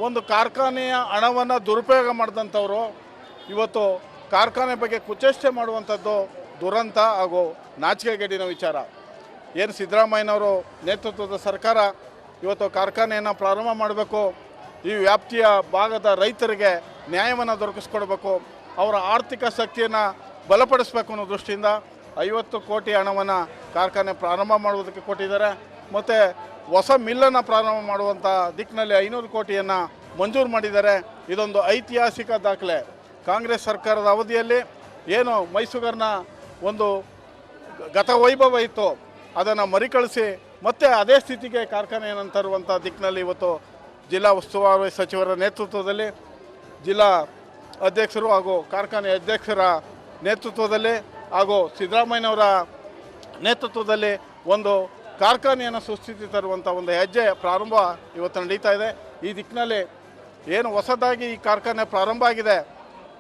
ಒಂದು ಕಾರ್ಖಾನೆಯ ಹಣವನ್ನು ದುರುಪಯೋಗ ಮಾಡಿದಂಥವರು ಇವತ್ತು ಕಾರ್ಖಾನೆ ಬಗ್ಗೆ ಕುಚೇಷ್ಟೆ ಮಾಡುವಂಥದ್ದು ದುರಂತ ಹಾಗೂ ನಾಚಿಕೆಗೇಡಿನ ವಿಚಾರ. ಏನು ಸಿದ್ದರಾಮಯ್ಯನವರು ನೇತೃತ್ವದ ಸರ್ಕಾರ ಇವತ್ತು ಕಾರ್ಖಾನೆಯನ್ನು ಪ್ರಾರಂಭ ಮಾಡಬೇಕು, ಈ ವ್ಯಾಪ್ತಿಯ ಭಾಗದ ರೈತರಿಗೆ ನ್ಯಾಯವನ್ನು ದೊರಕಿಸ್ಕೊಡ್ಬೇಕು, ಅವರ ಆರ್ಥಿಕ ಶಕ್ತಿಯನ್ನು ಬಲಪಡಿಸಬೇಕು ಅನ್ನೋ ದೃಷ್ಟಿಯಿಂದ 50 ಕೋಟಿ ಹಣವನ್ನು ಕಾರ್ಖಾನೆ ಪ್ರಾರಂಭ ಮಾಡುವುದಕ್ಕೆ ಕೊಟ್ಟಿದ್ದಾರೆ. ಮತ್ತು ಹೊಸ ಮಿಲ್ಲನ್ನು ಪ್ರಾರಂಭ ಮಾಡುವಂಥ ದಿಕ್ಕಿನಲ್ಲಿ 500 ಕೋಟಿಯನ್ನು ಮಂಜೂರು ಮಾಡಿದ್ದಾರೆ. ಇದೊಂದು ಐತಿಹಾಸಿಕ ದಾಖಲೆ. ಕಾಂಗ್ರೆಸ್ ಸರ್ಕಾರದ ಅವಧಿಯಲ್ಲಿ ಏನು ಮೈಸೂರಿನ ಒಂದು ಗತವೈಭವ ಇತ್ತು ಅದನ್ನು ಮರಿಕಳಿಸಿ ಮತ್ತೆ ಅದೇ ಸ್ಥಿತಿಗೆ ಕಾರ್ಖಾನೆಯನ್ನು ತರುವಂಥ ದಿಕ್ಕಿನಲ್ಲಿ ಇವತ್ತು ಜಿಲ್ಲಾ ಉಸ್ತುವಾರಿ ಸಚಿವರ ನೇತೃತ್ವದಲ್ಲಿ ಜಿಲ್ಲಾ ಅಧ್ಯಕ್ಷರು ಹಾಗೂ ಕಾರ್ಖಾನೆ ಅಧ್ಯಕ್ಷರ ನೇತೃತ್ವದಲ್ಲಿ ಹಾಗೂ ಸಿದ್ದರಾಮಯ್ಯನವರ ನೇತೃತ್ವದಲ್ಲಿ ಒಂದು ಕಾರ್ಖಾನೆಯನ್ನು ಸುಸ್ಥಿತಿ ತರುವಂಥ ಒಂದು ಹೆಜ್ಜೆ ಪ್ರಾರಂಭ ಇವತ್ತು ನಡೀತಾ ಇದೆ. ಈ ದಿಕ್ಕಿನಲ್ಲಿ ಏನು ಹೊಸದಾಗಿ ಈ ಕಾರ್ಖಾನೆ ಪ್ರಾರಂಭ ಆಗಿದೆ,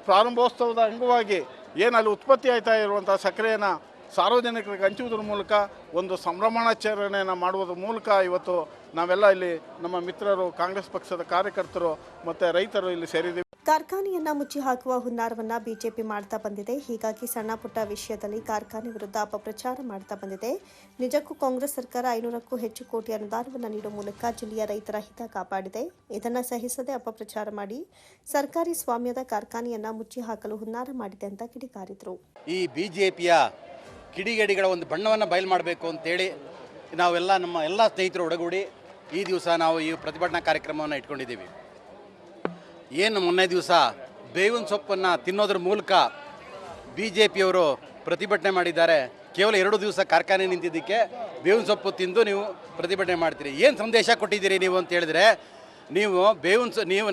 ಪ್ರಾರಂಭೋತ್ಸವದ ಅಂಗವಾಗಿ ಏನು ಅಲ್ಲಿ ಉತ್ಪತ್ತಿ ಆಯ್ತಾ ಇರುವಂಥ ಸಕ್ಕರೆಯನ್ನು ಸಾರ್ವಜನಿಕರಿಗೆ ಹಂಚುವುದರ ಮೂಲಕ ಒಂದು ಸಂಭ್ರಮಾಚರಣೆಯನ್ನು ಮಾಡುವುದರ ಮೂಲಕ ಇವತ್ತು ನಾವೆಲ್ಲ ಇಲ್ಲಿ ನಮ್ಮ ಮಿತ್ರರು, ಕಾಂಗ್ರೆಸ್ ಪಕ್ಷದ ಕಾರ್ಯಕರ್ತರು ಮತ್ತು ರೈತರು ಇಲ್ಲಿ ಸೇರಿದ್ದೀವಿ. ಕಾರ್ಖಾನೆಯನ್ನ ಮುಚ್ಚಿ ಹಾಕುವ ಹುನ್ನಾರವನ್ನ ಬಿಜೆಪಿ ಮಾಡ್ತಾ ಬಂದಿದೆ. ಹೀಗಾಗಿ ಸಣ್ಣ ಪುಟ್ಟ ವಿಷಯದಲ್ಲಿ ಕಾರ್ಖಾನೆ ವಿರುದ್ಧ ಅಪಪ್ರಚಾರ ಮಾಡ್ತಾ ಬಂದಿದೆ. ನಿಜಕ್ಕೂ ಕಾಂಗ್ರೆಸ್ ಸರ್ಕಾರ 500ಕ್ಕೂ ಹೆಚ್ಚು ಕೋಟಿ ಅನುದಾನವನ್ನು ನೀಡುವ ಮೂಲಕ ಜಿಲ್ಲೆಯ ರೈತರ ಹಿತ ಕಾಪಾಡಿದೆ. ಇದನ್ನು ಸಹಿಸದೆ ಅಪಪ್ರಚಾರ ಮಾಡಿ ಸರ್ಕಾರಿ ಸ್ವಾಮ್ಯದ ಕಾರ್ಖಾನೆಯನ್ನ ಮುಚ್ಚಿ ಹಾಕಲು ಹುನ್ನಾರ ಮಾಡಿದೆ ಅಂತ ಕಿಡಿಕಾರಿದರು. ಈ ಬಿಜೆಪಿಯ ಕಿಡಿಗೇಡಿಗಳ ಒಂದು ಬಣ್ಣವನ್ನು ಬಯಲು ಮಾಡಬೇಕು ಅಂತೇಳಿ ನಾವೆಲ್ಲ ನಮ್ಮ ಎಲ್ಲ ಸ್ನೇಹಿತರು ಒಡಗೂಡಿ ಈ ದಿವಸ ನಾವು ಈ ಪ್ರತಿಭಟನಾ ಕಾರ್ಯಕ್ರಮವನ್ನು ಇಟ್ಕೊಂಡಿದ್ದೀವಿ. ಏನು ಮೊನ್ನೆ ದಿವಸ ಬೇವಿನ ಸೊಪ್ಪನ್ನು ತಿನ್ನೋದ್ರ ಮೂಲಕ BJPಯವರು ಪ್ರತಿಭಟನೆ ಮಾಡಿದ್ದಾರೆ. ಕೇವಲ 2 ದಿವಸ ಕಾರ್ಖಾನೆ ನಿಂತಿದ್ದಕ್ಕೆ ಬೇವಿನ ಸೊಪ್ಪು ತಿಂದು ನೀವು ಪ್ರತಿಭಟನೆ ಮಾಡ್ತೀರಿ. ಏನು ಸಂದೇಶ ಕೊಟ್ಟಿದ್ದೀರಿ ನೀವು ಅಂತ ಹೇಳಿದ್ರೆ,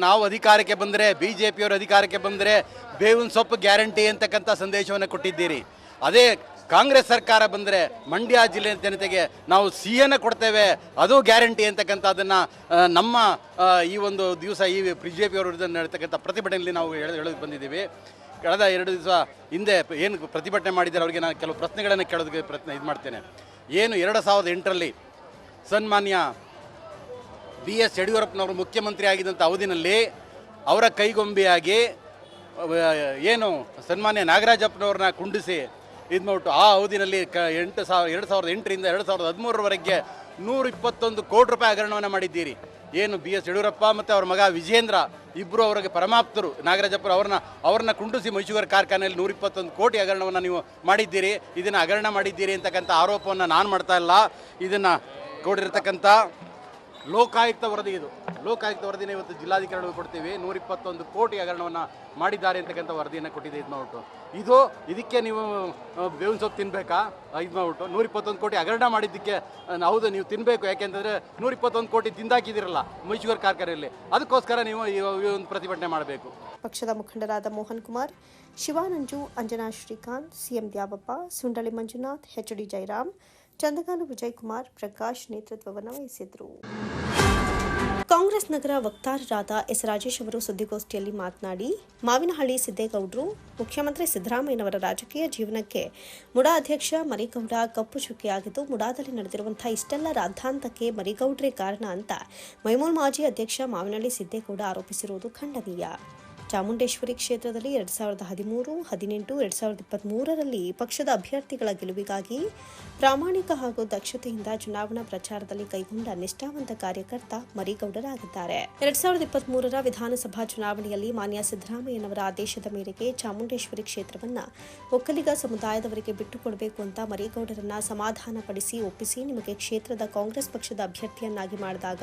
ನಾವು ಅಧಿಕಾರಕ್ಕೆ ಬಂದರೆ, BJPಯವರು ಅಧಿಕಾರಕ್ಕೆ ಬಂದರೆ ಬೇವಿನ ಸೊಪ್ಪು ಗ್ಯಾರಂಟಿ ಅಂತಕ್ಕಂಥ ಸಂದೇಶವನ್ನು ಕೊಟ್ಟಿದ್ದೀರಿ. ಅದೇ ಕಾಂಗ್ರೆಸ್ ಸರ್ಕಾರ ಬಂದರೆ ಮಂಡ್ಯ ಜಿಲ್ಲೆ ಜನತೆಗೆ ನಾವು ಸಿಹಿಯನ್ನು ಕೊಡ್ತೇವೆ, ಅದು ಗ್ಯಾರಂಟಿ ಅಂತಕ್ಕಂಥದ್ದನ್ನು ನಮ್ಮ ಈ ಒಂದು ದಿವಸ ಈ BJPಯವರು ವಿರುದ್ಧ ನಡೀತಕ್ಕಂಥ ಪ್ರತಿಭಟನೆಯಲ್ಲಿ ನಾವು ಹೇಳೋದು ಬಂದಿದ್ದೀವಿ. ಕಳೆದ 2 ದಿವಸ ಹಿಂದೆ ಏನು ಪ್ರತಿಭಟನೆ ಮಾಡಿದ್ದಾರೆ ಅವರಿಗೆ ನಾನು ಕೆಲವು ಪ್ರಶ್ನೆಗಳನ್ನು ಕೇಳೋದಕ್ಕೆ ಮಾಡ್ತೇನೆ. ಏನು 2008ರಲ್ಲಿ ಸನ್ಮಾನ್ಯ BS ಯಡಿಯೂರಪ್ಪನವರು ಮುಖ್ಯಮಂತ್ರಿ ಆಗಿದ್ದಂಥ ಅವಧಿನಲ್ಲಿ ಅವರ ಕೈಗೊಂಬೆಯಾಗಿ ಏನು ಸನ್ಮಾನ್ಯ ನಾಗರಾಜಪ್ಪನವ್ರನ್ನ ಕುಂಡಿಸಿ ಇದು ಮಾಡ್ಬಿಟ್ಟು ಆ ಅವಧಿನಲ್ಲಿ 2008ರಿಂದ 2013ರವರೆಗೆ 121 ಕೋಟಿ ರೂಪಾಯಿ ಹಗರಣವನ್ನು ಮಾಡಿದ್ದೀರಿ. ಏನು BS ಯಡಿಯೂರಪ್ಪ ಮತ್ತು ಅವ್ರ ಮಗ ವಿಜೇಂದ್ರ ಇಬ್ಬರು ಅವರಿಗೆ ಪರಮಾಪ್ತರು ನಾಗರಾಜಪ್ಪರು ಅವ್ರನ್ನ ಕುಂಡಿಸಿ ಮೈಸೂರು ಕಾರ್ಖಾನೆಯಲ್ಲಿ 121 ಕೋಟಿ ಹಗರಣವನ್ನು ನೀವು ಮಾಡಿದ್ದೀರಿ. ಇದನ್ನು ಹಗರಣ ಮಾಡಿದ್ದೀರಿ ಅಂತಕ್ಕಂಥ ಆರೋಪವನ್ನು ನಾನು ಮಾಡ್ತಾ ಇಲ್ಲ. ಇದನ್ನು ಕೊಡಿರ್ತಕ್ಕಂಥ ಲೋಕಾಯುಕ್ತ ವರದಿ, ಇದು ಲೋಕಾಯುಕ್ತ ವರದಿನ ಇವತ್ತು ಜಿಲ್ಲಾಧಿಕಾರಿಗಳು ಕೊಡ್ತೀವಿ. 121 ಕೋಟಿ ಹಗರಣವನ್ನು ಮಾಡಿದ್ದಾರೆ ಅಂತಕ್ಕಂಥ ವರದಿಯನ್ನು ಕೊಟ್ಟಿದೆ. ಇದು ಮಾಡ್ಬಿಟ್ಟು ಇದಕ್ಕೆ ನೀವು ಬೇವಿನ ಸೊಪ್ಪು ತಿನ್ನಬೇಕಾ? ಇದು ಮಾಡ್ಬಿಟ್ಟು 121 ಕೋಟಿ ಹಗರಣ ಮಾಡಿದ್ದಕ್ಕೆ ಹೌದು ನೀವು ತಿನ್ನಬೇಕು. ಯಾಕೆಂತಂದರೆ 121 ಕೋಟಿ ತಿಂದಾಕಿದಿರಲ್ಲ ಮೈಸೂರು ಕಾರ್ಖಾನೆಯಲ್ಲಿ, ಅದಕ್ಕೋಸ್ಕರ ನೀವು ಈ ಒಂದು ಪ್ರತಿಭಟನೆ ಮಾಡಬೇಕು. ಪಕ್ಷದ ಮುಖಂಡರಾದ ಮೋಹನ್ ಕುಮಾರ್, ಶಿವಾನಂಜು, ಅಂಜನಾ ಶ್ರೀಕಾಂತ್, CM ದ್ಯಾವಪ್ಪ, ಸುಂಡಳಿ ಮಂಜುನಾಥ್, HD ಜಯರಾಮ್, ಚಂದಗಾಲು ವಿಜಯಕುಮಾರ್, ಪ್ರಕಾಶ್ ನೇತೃತ್ವವನ್ನು ವಹಿಸಿದರು. ಕಾಂಗ್ರೆಸ್ ನಗರ ವಕ್ತಾರರಾದ ಎಸ್ ರಾಜೇಶ್ ಅವರು ಸುದ್ದಿಗೋಷ್ಠಿಯಲ್ಲಿ ಮಾತನಾಡಿ, ಮಾವಿನಹಳ್ಳಿ ಸಿದ್ದೇಗೌಡರು ಮುಖ್ಯಮಂತ್ರಿ ಸಿದ್ದರಾಮಯ್ಯನವರ ರಾಜಕೀಯ ಜೀವನಕ್ಕೆ ಮುಡಾ ಅಧ್ಯಕ್ಷ ಮರಿಗೌಡ ಕಪ್ಪು ಚುಕ್ಕಿಯಾಗಿದ್ದು, ಮುಡಾದಲ್ಲಿ ನಡೆದಿರುವಂತಹ ಇಷ್ಟೆಲ್ಲ ರಾದ್ಧಾಂತಕ್ಕೆ ಮರಿಗೌಡ್ರೇ ಕಾರಣ ಅಂತ ಮೈಮೂಲ್ ಮಾಜಿ ಅಧ್ಯಕ್ಷ ಮಾವಿನಹಳ್ಳಿ ಸಿದ್ದೇಗೌಡ ಆರೋಪಿಸಿರುವುದು ಖಂಡನೀಯ. ಚಾಮುಂಡೇಶ್ವರಿ ಕ್ಷೇತ್ರದಲ್ಲಿ 2013, 18, 2023ರಲ್ಲಿ ಪಕ್ಷದ ಅಭ್ಯರ್ಥಿಗಳ ಗೆಲುವಿಗಾಗಿ ಪ್ರಾಮಾಣಿಕ ಹಾಗೂ ದಕ್ಷತೆಯಿಂದ ಚುನಾವಣಾ ಪ್ರಚಾರದಲ್ಲಿ ಕೈಗೊಂಡ ನಿಷ್ಠಾವಂತ ಕಾರ್ಯಕರ್ತ ಮರಿಗೌಡರಾಗಿದ್ದಾರೆ. 2023ರ ವಿಧಾನಸಭಾ ಚುನಾವಣೆಯಲ್ಲಿ ಮಾನ್ಯ ಸಿದ್ದರಾಮಯ್ಯನವರ ಆದೇಶದ ಮೇರೆಗೆ ಚಾಮುಂಡೇಶ್ವರಿ ಕ್ಷೇತ್ರವನ್ನ ಒಕ್ಕಲಿಗ ಸಮುದಾಯದವರಿಗೆ ಬಿಟ್ಟುಕೊಡಬೇಕು ಅಂತ ಮರಿಗೌಡರನ್ನ ಸಮಾಧಾನಪಡಿಸಿ ಒಪ್ಪಿಸಿ ನಿಮಗೆ ಕ್ಷೇತ್ರದ ಕಾಂಗ್ರೆಸ್ ಪಕ್ಷದ ಅಭ್ಯರ್ಥಿಯನ್ನಾಗಿ ಮಾಡಿದಾಗ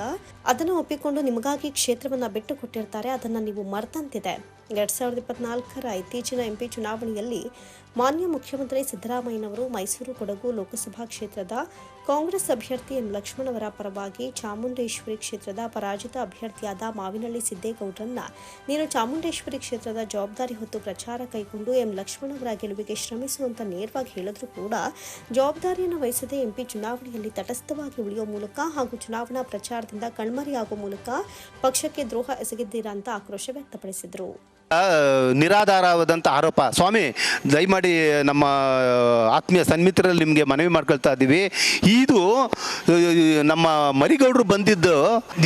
ಅದನ್ನು ಒಪ್ಪಿಕೊಂಡು ನಿಮಗಾಗಿ ಕ್ಷೇತ್ರವನ್ನ ಬಿಟ್ಟು ಕೊಟ್ಟಿರ್ತಾರೆ. ಅದನ್ನ ನೀವು ಮರೆತಂತಿದೆ. 2024ರ ಇತ್ತೀಚಿನ ಎಂಪಿ ಚುನಾವಣೆಯಲ್ಲಿ ಮಾನ್ಯ ಮುಖ್ಯಮಂತ್ರಿ ಸಿದ್ದರಾಮಯ್ಯನವರು ಮೈಸೂರು ಕೊಡಗು ಲೋಕಸಭಾ ಕ್ಷೇತ್ರದ ಕಾಂಗ್ರೆಸ್ ಅಭ್ಯರ್ಥಿ ಎಂ ಲಕ್ಷ್ಮಣ್ ಅವರ ಪರವಾಗಿ ಚಾಮುಂಡೇಶ್ವರಿ ಕ್ಷೇತ್ರದ ಪರಾಜಿತ ಅಭ್ಯರ್ಥಿಯಾದ ಮಾವಿನಹಳ್ಳಿ ಸಿದ್ದೇಗೌಡರನ್ನ ನೀನು ಚಾಮುಂಡೇಶ್ವರಿ ಕ್ಷೇತ್ರದ ಜವಾಬ್ದಾರಿ ಹೊತ್ತು ಪ್ರಚಾರ ಕೈಗೊಂಡು ಎಂ ಲಕ್ಷ್ಮಣ್ ಅವರ ಗೆಲುವಿಗೆ ಶ್ರಮಿಸುವಂತ ನೇರವಾಗಿ ಹೇಳಿದ್ರೂ ಕೂಡ ಜವಾಬ್ದಾರಿಯನ್ನು ವಹಿಸದೆ ಎಂಪಿ ಚುನಾವಣೆಯಲ್ಲಿ ತಟಸ್ಥವಾಗಿ ಉಳಿಯುವ ಮೂಲಕ ಹಾಗೂ ಚುನಾವಣಾ ಪ್ರಚಾರದಿಂದ ಕಣ್ಮರೆಯಾಗುವ ಮೂಲಕ ಪಕ್ಷಕ್ಕೆ ದ್ರೋಹ ಎಸಗಿದ್ದೀರಾ ಅಂತ ಆಕ್ರೋಶ ವ್ಯಕ್ತಪಡಿಸಿದರು. ನಿರಾಧಾರವಾದಂಥ ಆರೋಪ. ಸ್ವಾಮಿ, ದಯಮಾಡಿ ನಮ್ಮ ಆತ್ಮೀಯ ಸನ್ಮಿತ್ರರಲ್ಲಿ ನಿಮಗೆ ಮನವಿ ಮಾಡ್ಕೊಳ್ತಾ ಇದ್ದೀವಿ. ಇದು ನಮ್ಮ ಮರಿಗೌಡರು ಬಂದಿದ್ದು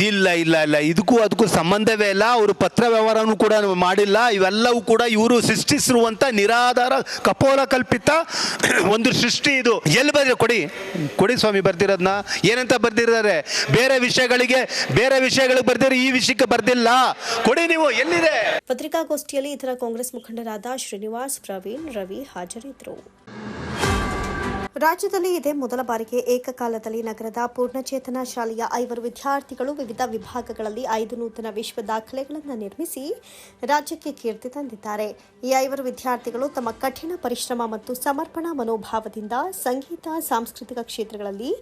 ಇಲ್ಲ ಇಲ್ಲ ಇಲ್ಲ ಇದಕ್ಕೂ ಅದಕ್ಕೂ ಸಂಬಂಧವೇ ಇಲ್ಲ. ಅವರು ಪತ್ರ ವ್ಯವಹಾರನೂ ಕೂಡ ಮಾಡಿಲ್ಲ. ಇವೆಲ್ಲವೂ ಕೂಡ ಇವರು ಸೃಷ್ಟಿಸಿರುವಂಥ ನಿರಾಧಾರ ಕಪೋಲ ಕಲ್ಪಿತ ಒಂದು ಸೃಷ್ಟಿ. ಇದು ಎಲ್ಲಿ ಬರ್ರಿ ಕೊಡಿ ಸ್ವಾಮಿ ಬರ್ದಿರೋದನ್ನ. ಏನಂತ ಬರ್ದಿದ್ದಾರೆ? ಬೇರೆ ವಿಷಯಗಳಿಗೆ ಬರ್ದಿರೋ ಈ ವಿಷಯಕ್ಕೆ ಬರ್ದಿಲ್ಲ. ಕೊಡಿ ನೀವು, ಎಲ್ಲಿದೆ? ಪತ್ರಿಕಾಗೋಷ್ಠಿಯಲ್ಲಿ ಇತರ ಕಾಂಗ್ರೆಸ್ ಮುಖಂಡರಾದ ಶ್ರೀನಿವಾಸ್, ಪ್ರವೀಣ್, ರವಿ ಹಾಜರಿದ್ದರು. ರಾಜ್ಯದಲ್ಲಿ ಇದೇ ಮೊದಲ ಬಾರಿಗೆ ಏಕಕಾಲದಲ್ಲಿ ನಗರದ ಪೂರ್ಣಚೇತನ ಶಾಲೆಯ 5 ವಿದ್ಯಾರ್ಥಿಗಳು ವಿವಿಧ ವಿಭಾಗಗಳಲ್ಲಿ 5 ನೂತನ ವಿಶ್ವ ದಾಖಲೆಗಳನ್ನು ನಿರ್ಮಿಸಿ ರಾಜ್ಯಕ್ಕೆ ಕೀರ್ತಿ ತಂದಿದ್ದಾರೆ. ಈ 5 ವಿದ್ಯಾರ್ಥಿಗಳು ತಮ್ಮ ಕಠಿಣ ಪರಿಶ್ರಮ ಮತ್ತು ಸಮರ್ಪಣಾ ಮನೋಭಾವದಿಂದ ಸಂಗೀತ, ಸಾಂಸ್ಕೃತಿಕ ಕ್ಷೇತ್ರಗಳಲ್ಲಿ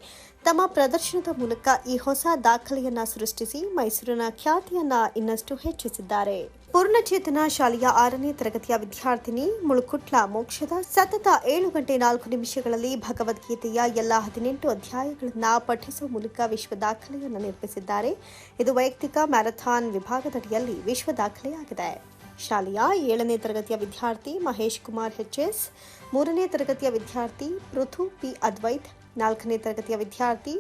ತಮ್ಮ ಪ್ರದರ್ಶನದ ಮೂಲಕ ಈ ಹೊಸ ದಾಖಲೆಯನ್ನ ಸೃಷ್ಟಿಸಿ ಮೈಸೂರಿನ ಖ್ಯಾತಿಯನ್ನ ಇನ್ನಷ್ಟು ಹೆಚ್ಚಿಸಿದ್ದಾರೆ. ಪೂರ್ಣಚೇತನ ಶಾಲೆಯ 6ನೇ ತರಗತಿಯ ವಿದ್ಯಾರ್ಥಿನಿ ಮುಳುಕುಟ್ಲ ಮೋಕ್ಷದ ಸತತ 7 ಗಂಟೆ 4 ನಿಮಿಷಗಳಲ್ಲಿ ಭಗವದ್ಗೀತೆಯ ಎಲ್ಲ 18 ಅಧ್ಯಾಯಗಳನ್ನು ಪಠಿಸುವ ಮೂಲಕ ವಿಶ್ವ ದಾಖಲೆಯನ್ನು ನಿರ್ಮಿಸಿದ್ದಾರೆ. ಇದು ವೈಯಕ್ತಿಕ ಮ್ಯಾರಥಾನ್ ವಿಭಾಗದಡಿಯಲ್ಲಿ ವಿಶ್ವ ದಾಖಲೆಯಾಗಿದೆ. ಶಾಲೆಯ 7ನೇ ತರಗತಿಯ ವಿದ್ಯಾರ್ಥಿ ಮಹೇಶ್ ಕುಮಾರ್ HS, 3ನೇ ತರಗತಿಯ ವಿದ್ಯಾರ್ಥಿ ಪೃಥು P ಅದ್ವೈತ್, 4ನೇ ತರಗತಿಯ ವಿದ್ಯಾರ್ಥಿ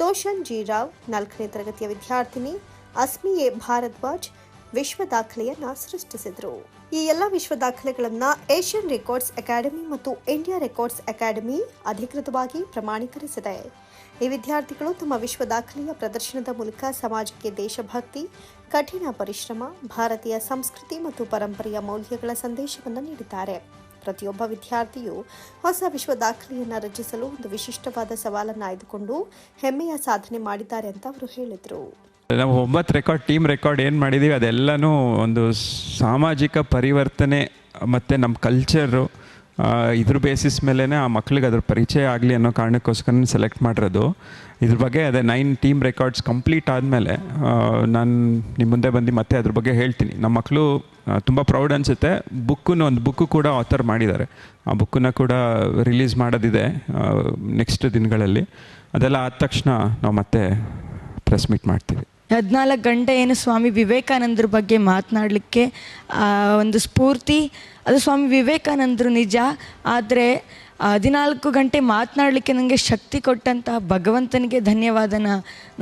ತೋಷನ್ G ರಾವ್, 4ನೇ ತರಗತಿಯ ವಿದ್ಯಾರ್ಥಿನಿ ಅಸ್ಮಿ ಎ ಭಾರದ್ವಾಜ್ ವಿಶ್ವ ದಾಖಲೆಯನ್ನ ಸೃಷ್ಟಿಸಿದರು. ಈ ಎಲ್ಲ ವಿಶ್ವ ದಾಖಲೆಗಳನ್ನು ಏಷ್ಯನ್ ರೆಕಾರ್ಡ್ಸ್ ಅಕಾಡೆಮಿ ಮತ್ತು ಇಂಡಿಯಾ ರೆಕಾರ್ಡ್ಸ್ ಅಕಾಡೆಮಿ ಅಧಿಕೃತವಾಗಿ ಪ್ರಮಾಣೀಕರಿಸಿದೆ. ಈ ವಿದ್ಯಾರ್ಥಿಗಳು ತಮ್ಮ ವಿಶ್ವ ದಾಖಲೆಯ ಪ್ರದರ್ಶನದ ಮೂಲಕ ಸಮಾಜಕ್ಕೆ ದೇಶಭಕ್ತಿ, ಕಠಿಣ ಪರಿಶ್ರಮ, ಭಾರತೀಯ ಸಂಸ್ಕೃತಿ ಮತ್ತು ಪರಂಪರೆಯ ಮೌಲ್ಯಗಳ ಸಂದೇಶವನ್ನು ನೀಡಿದ್ದಾರೆ. ಪ್ರತಿಯೊಬ್ಬ ವಿದ್ಯಾರ್ಥಿಯು ಹೊಸ ವಿಶ್ವ ದಾಖಲೆಯನ್ನು ರಚಿಸಲು ಒಂದು ವಿಶಿಷ್ಟವಾದ ಸವಾಲನ್ನು ಆಯ್ದುಕೊಂಡು ಹೆಮ್ಮೆಯ ಸಾಧನೆ ಮಾಡಿದ್ದಾರೆ ಅಂತ ಅವರು ಹೇಳಿದರು. ನಾವು 9 ಟೀಮ್ ರೆಕಾರ್ಡ್ ಏನು ಮಾಡಿದ್ದೀವಿ ಅದೆಲ್ಲನೂ ಒಂದು ಸಾಮಾಜಿಕ ಪರಿವರ್ತನೆ ಮತ್ತು ನಮ್ಮ ಕಲ್ಚರು ಇದ್ರ ಬೇಸಿಸ್ ಮೇಲೇ ಆ ಮಕ್ಳಿಗೆ ಅದ್ರ ಪರಿಚಯ ಆಗಲಿ ಅನ್ನೋ ಕಾರಣಕ್ಕೋಸ್ಕರ ಸೆಲೆಕ್ಟ್ ಮಾಡಿರೋದು. ಇದ್ರ ಬಗ್ಗೆ ಅದೇ 9 ಟೀಮ್ ರೆಕಾರ್ಡ್ಸ್ ಕಂಪ್ಲೀಟ್ ಆದಮೇಲೆ ನಾನು ನಿಮ್ಮ ಮುಂದೆ ಬಂದು ಮತ್ತೆ ಅದ್ರ ಬಗ್ಗೆ ಹೇಳ್ತೀನಿ. ನಮ್ಮ ಮಕ್ಕಳು ತುಂಬ ಪ್ರೌಡ್ ಅನಿಸುತ್ತೆ. ಒಂದು ಬುಕ್ಕು ಕೂಡ ಆಥರ್ ಮಾಡಿದ್ದಾರೆ. ಆ ಬುಕ್ಕನ್ನು ಕೂಡ ರಿಲೀಸ್ ಮಾಡೋದಿದೆ ನೆಕ್ಸ್ಟ್ ದಿನಗಳಲ್ಲಿ. ಅದೆಲ್ಲ ಆದ ತಕ್ಷಣ ನಾವು ಮತ್ತೆ ಪ್ರೆಸ್ ಮೀಟ್ ಮಾಡ್ತೀವಿ. 14 ಗಂಟೆ ಏನು ಸ್ವಾಮಿ ವಿವೇಕಾನಂದರ ಬಗ್ಗೆ ಮಾತನಾಡಲಿಕ್ಕೆ ಒಂದು ಸ್ಫೂರ್ತಿ, ಅದು ಸ್ವಾಮಿ ವಿವೇಕಾನಂದರು ನಿಜ. ಆದರೆ 14 ಗಂಟೆ ಮಾತನಾಡಲಿಕ್ಕೆ ನನಗೆ ಶಕ್ತಿ ಕೊಟ್ಟಂತಹ ಭಗವಂತನಿಗೆ ಧನ್ಯವಾದನ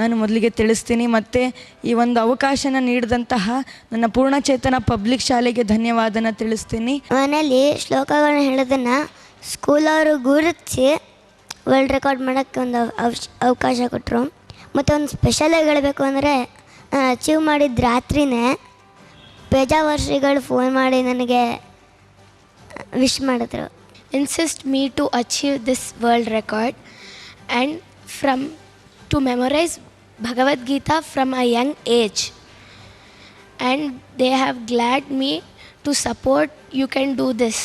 ನಾನು ಮೊದಲಿಗೆ ತಿಳಿಸ್ತೀನಿ. ಮತ್ತು ಈ ಒಂದು ಅವಕಾಶನ ನೀಡಿದಂತಹ ನನ್ನ ಪೂರ್ಣಚೇತನ ಪಬ್ಲಿಕ್ ಶಾಲೆಗೆ ಧನ್ಯವಾದನ ತಿಳಿಸ್ತೀನಿ. ಮನೇಲಿ ಶ್ಲೋಕಗಳನ್ನ ಹೇಳೋದನ್ನು ಸ್ಕೂಲವರು ಗುರುತಿಸಿ ವರ್ಲ್ಡ್ ರೆಕಾರ್ಡ್ ಮಾಡೋಕ್ಕೆ ಒಂದು ಅವಕಾಶ ಕೊಟ್ಟರು. ಮತ್ತು ಒಂದು ಸ್ಪೆಷಲಾಗಿ ಹೇಳಬೇಕು ಅಂದರೆ ನಾನು ಅಚೀವ್ ಮಾಡಿದ ರಾತ್ರಿನೇ ಬೇಜಾವರ್ಷಿಗಳು ಫೋನ್ ಮಾಡಿ ನನಗೆ ವಿಶ್ ಮಾಡಿದ್ರು. Insist me to achieve this world record and to memorize Bhagavad Gita from a young age, and they have glad me to support. You can do this.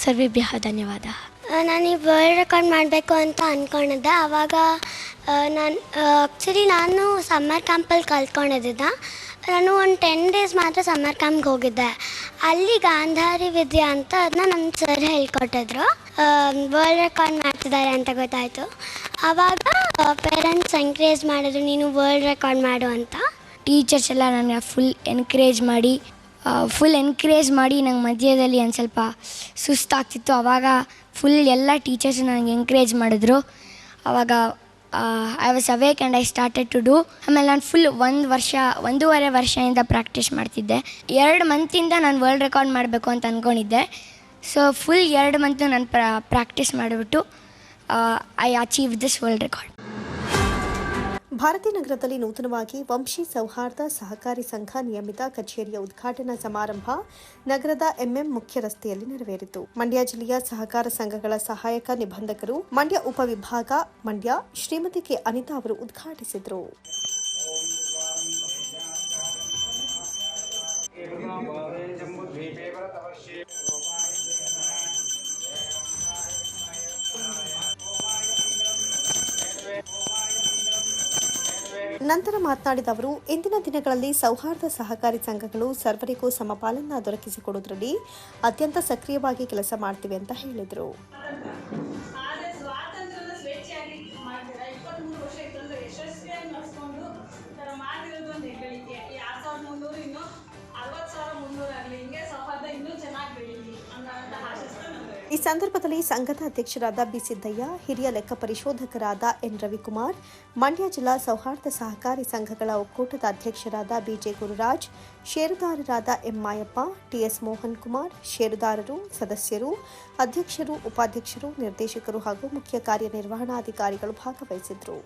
Sarvebhyah ಧನ್ಯವಾದ. ನಾನು ಈ world record ಮಾಡಬೇಕು ಅಂತ ಅಂದ್ಕೊಂಡಿದ್ದೆ. ಆವಾಗ ನಾನು summer ಕ್ಯಾಂಪಲ್ಲಿ ಕಲ್ತ್ಕೊಂಡಿದ್ದೆ. ನಾನು ಒಂದು 10 ಡೇಸ್ ಮಾತ್ರ ಸಮ್ಮರ್ ಕ್ಯಾಂಪ್ಗೆ ಹೋಗಿದ್ದೆ. ಅಲ್ಲಿ ಗಾಂಧಾರಿ ವಿದ್ಯಾ ಅಂತ ಅದನ್ನ ನಮ್ಮ ಸರ್ ಹೇಳ್ಕೊಟ್ಟಿದ್ರು. ವರ್ಲ್ಡ್ ರೆಕಾರ್ಡ್ ಮಾಡ್ತಿದ್ದಾರೆ ಅಂತ ಗೊತ್ತಾಯಿತು. ಆವಾಗ ಪೇರೆಂಟ್ಸ್ ಎಂಕರೇಜ್ ಮಾಡಿದ್ರು, ನೀನು ವರ್ಲ್ಡ್ ರೆಕಾರ್ಡ್ ಮಾಡು ಅಂತ. ಟೀಚರ್ಸ್ ಎಲ್ಲ ನನಗೆ ಫುಲ್ ಎನ್ಕರೇಜ್ ಮಾಡಿ ನಂಗೆ ಮಧ್ಯದಲ್ಲಿ ಒಂದು ಸ್ವಲ್ಪ ಸುಸ್ತಾಗ್ತಿತ್ತು. ಆವಾಗ ಫುಲ್ ಎಲ್ಲ ಟೀಚರ್ಸ್ ನನಗೆ ಎಂಕರೇಜ್ ಮಾಡಿದ್ರು. ಆವಾಗ I was awake and I started to do. ಆಮೇಲೆ ನಾನು ಫುಲ್ 1.5 ವರ್ಷದಿಂದ ಪ್ರಾಕ್ಟೀಸ್ ಮಾಡ್ತಿದ್ದೆ. 2 ಮಂತಿಂದ ನಾನು ವರ್ಲ್ಡ್ ರೆಕಾರ್ಡ್ ಮಾಡಬೇಕು ಅಂತ ಅಂದ್ಕೊಂಡಿದ್ದೆ. ಸೊ ಫುಲ್ 2 ಮಂತು ನಾನು ಪ್ರಾಕ್ಟೀಸ್ ಮಾಡಿಬಿಟ್ಟು I achieve this world record. ಭಾರತೀಯ ನಗರದಲ್ಲಿ ನೂತನವಾಗಿ ವಂಶಿ ಸೌಹಾರ್ದ ಸಹಕಾರಿ ಸಂಘ ನಿಯಮಿತ ಕಚೇರಿಯ ಉದ್ಘಾಟನಾ ಸಮಾರಂಭ ನಗರದ ಎಂಎಂ ಮುಖ್ಯ ರಸ್ತೆಯಲ್ಲಿ ನೆರವೇರಿತು. ಮಂಡ್ಯ ಜಿಲ್ಲೆಯ ಸಹಕಾರ ಸಂಘಗಳ ಸಹಾಯಕ ನಿಬಂಧಕರು, ಮಂಡ್ಯ ಉಪವಿಭಾಗ ಮಂಡ್ಯ ಶ್ರೀಮತಿ ಕೆ ಅನಿತಾ ಅವರು ಉದ್ಘಾಟಿಸಿದರು. ನಂತರ ಮಾತನಾಡಿದ ಅವರು, ಇಂದಿನ ದಿನಗಳಲ್ಲಿ ಸೌಹಾರ್ದ ಸಹಕಾರಿ ಸಂಘಗಳು ಸರ್ವರಿಗೂ ಸಮಪಾಲನ್ನ ದೊರಕಿಸಿಕೊಡುವುದರಲ್ಲಿ ಅತ್ಯಂತ ಸಕ್ರಿಯವಾಗಿ ಕೆಲಸ ಮಾಡ್ತಿವೆ ಅಂತ ಹೇಳಿದರು. ಈ ಸಂದರ್ಭದಲ್ಲಿ ಸಂಘದ ಅಧ್ಯಕ್ಷರಾದ ಬಿ ಸಿದ್ದಯ್ಯ, ಹಿರಿಯ ಲೆಕ್ಕ ಪರಿಶೋಧಕರಾದ ಎನ್ ರವಿಕುಮಾರ್, ಮಂಡ್ಯ ಜಿಲ್ಲಾ ಸೌಹಾರ್ದ ಸಹಕಾರಿ ಸಂಘಗಳ ಒಕ್ಕೂಟದ ಅಧ್ಯಕ್ಷರಾದ ಬಿಜೆ ಗುರುರಾಜ್, ಷೇರುದಾರರಾದ ಎಂ ಮಾಯಪ್ಪ, ಟಿಎಸ್ ಮೋಹನ್ ಕುಮಾರ್, ಷೇರುದಾರರು, ಸದಸ್ಯರು, ಅಧ್ಯಕ್ಷರು, ಉಪಾಧ್ಯಕ್ಷರು, ನಿರ್ದೇಶಕರು ಹಾಗೂ ಮುಖ್ಯ ಕಾರ್ಯನಿರ್ವಹಣಾಧಿಕಾರಿಗಳು ಭಾಗವಹಿಸಿದರು.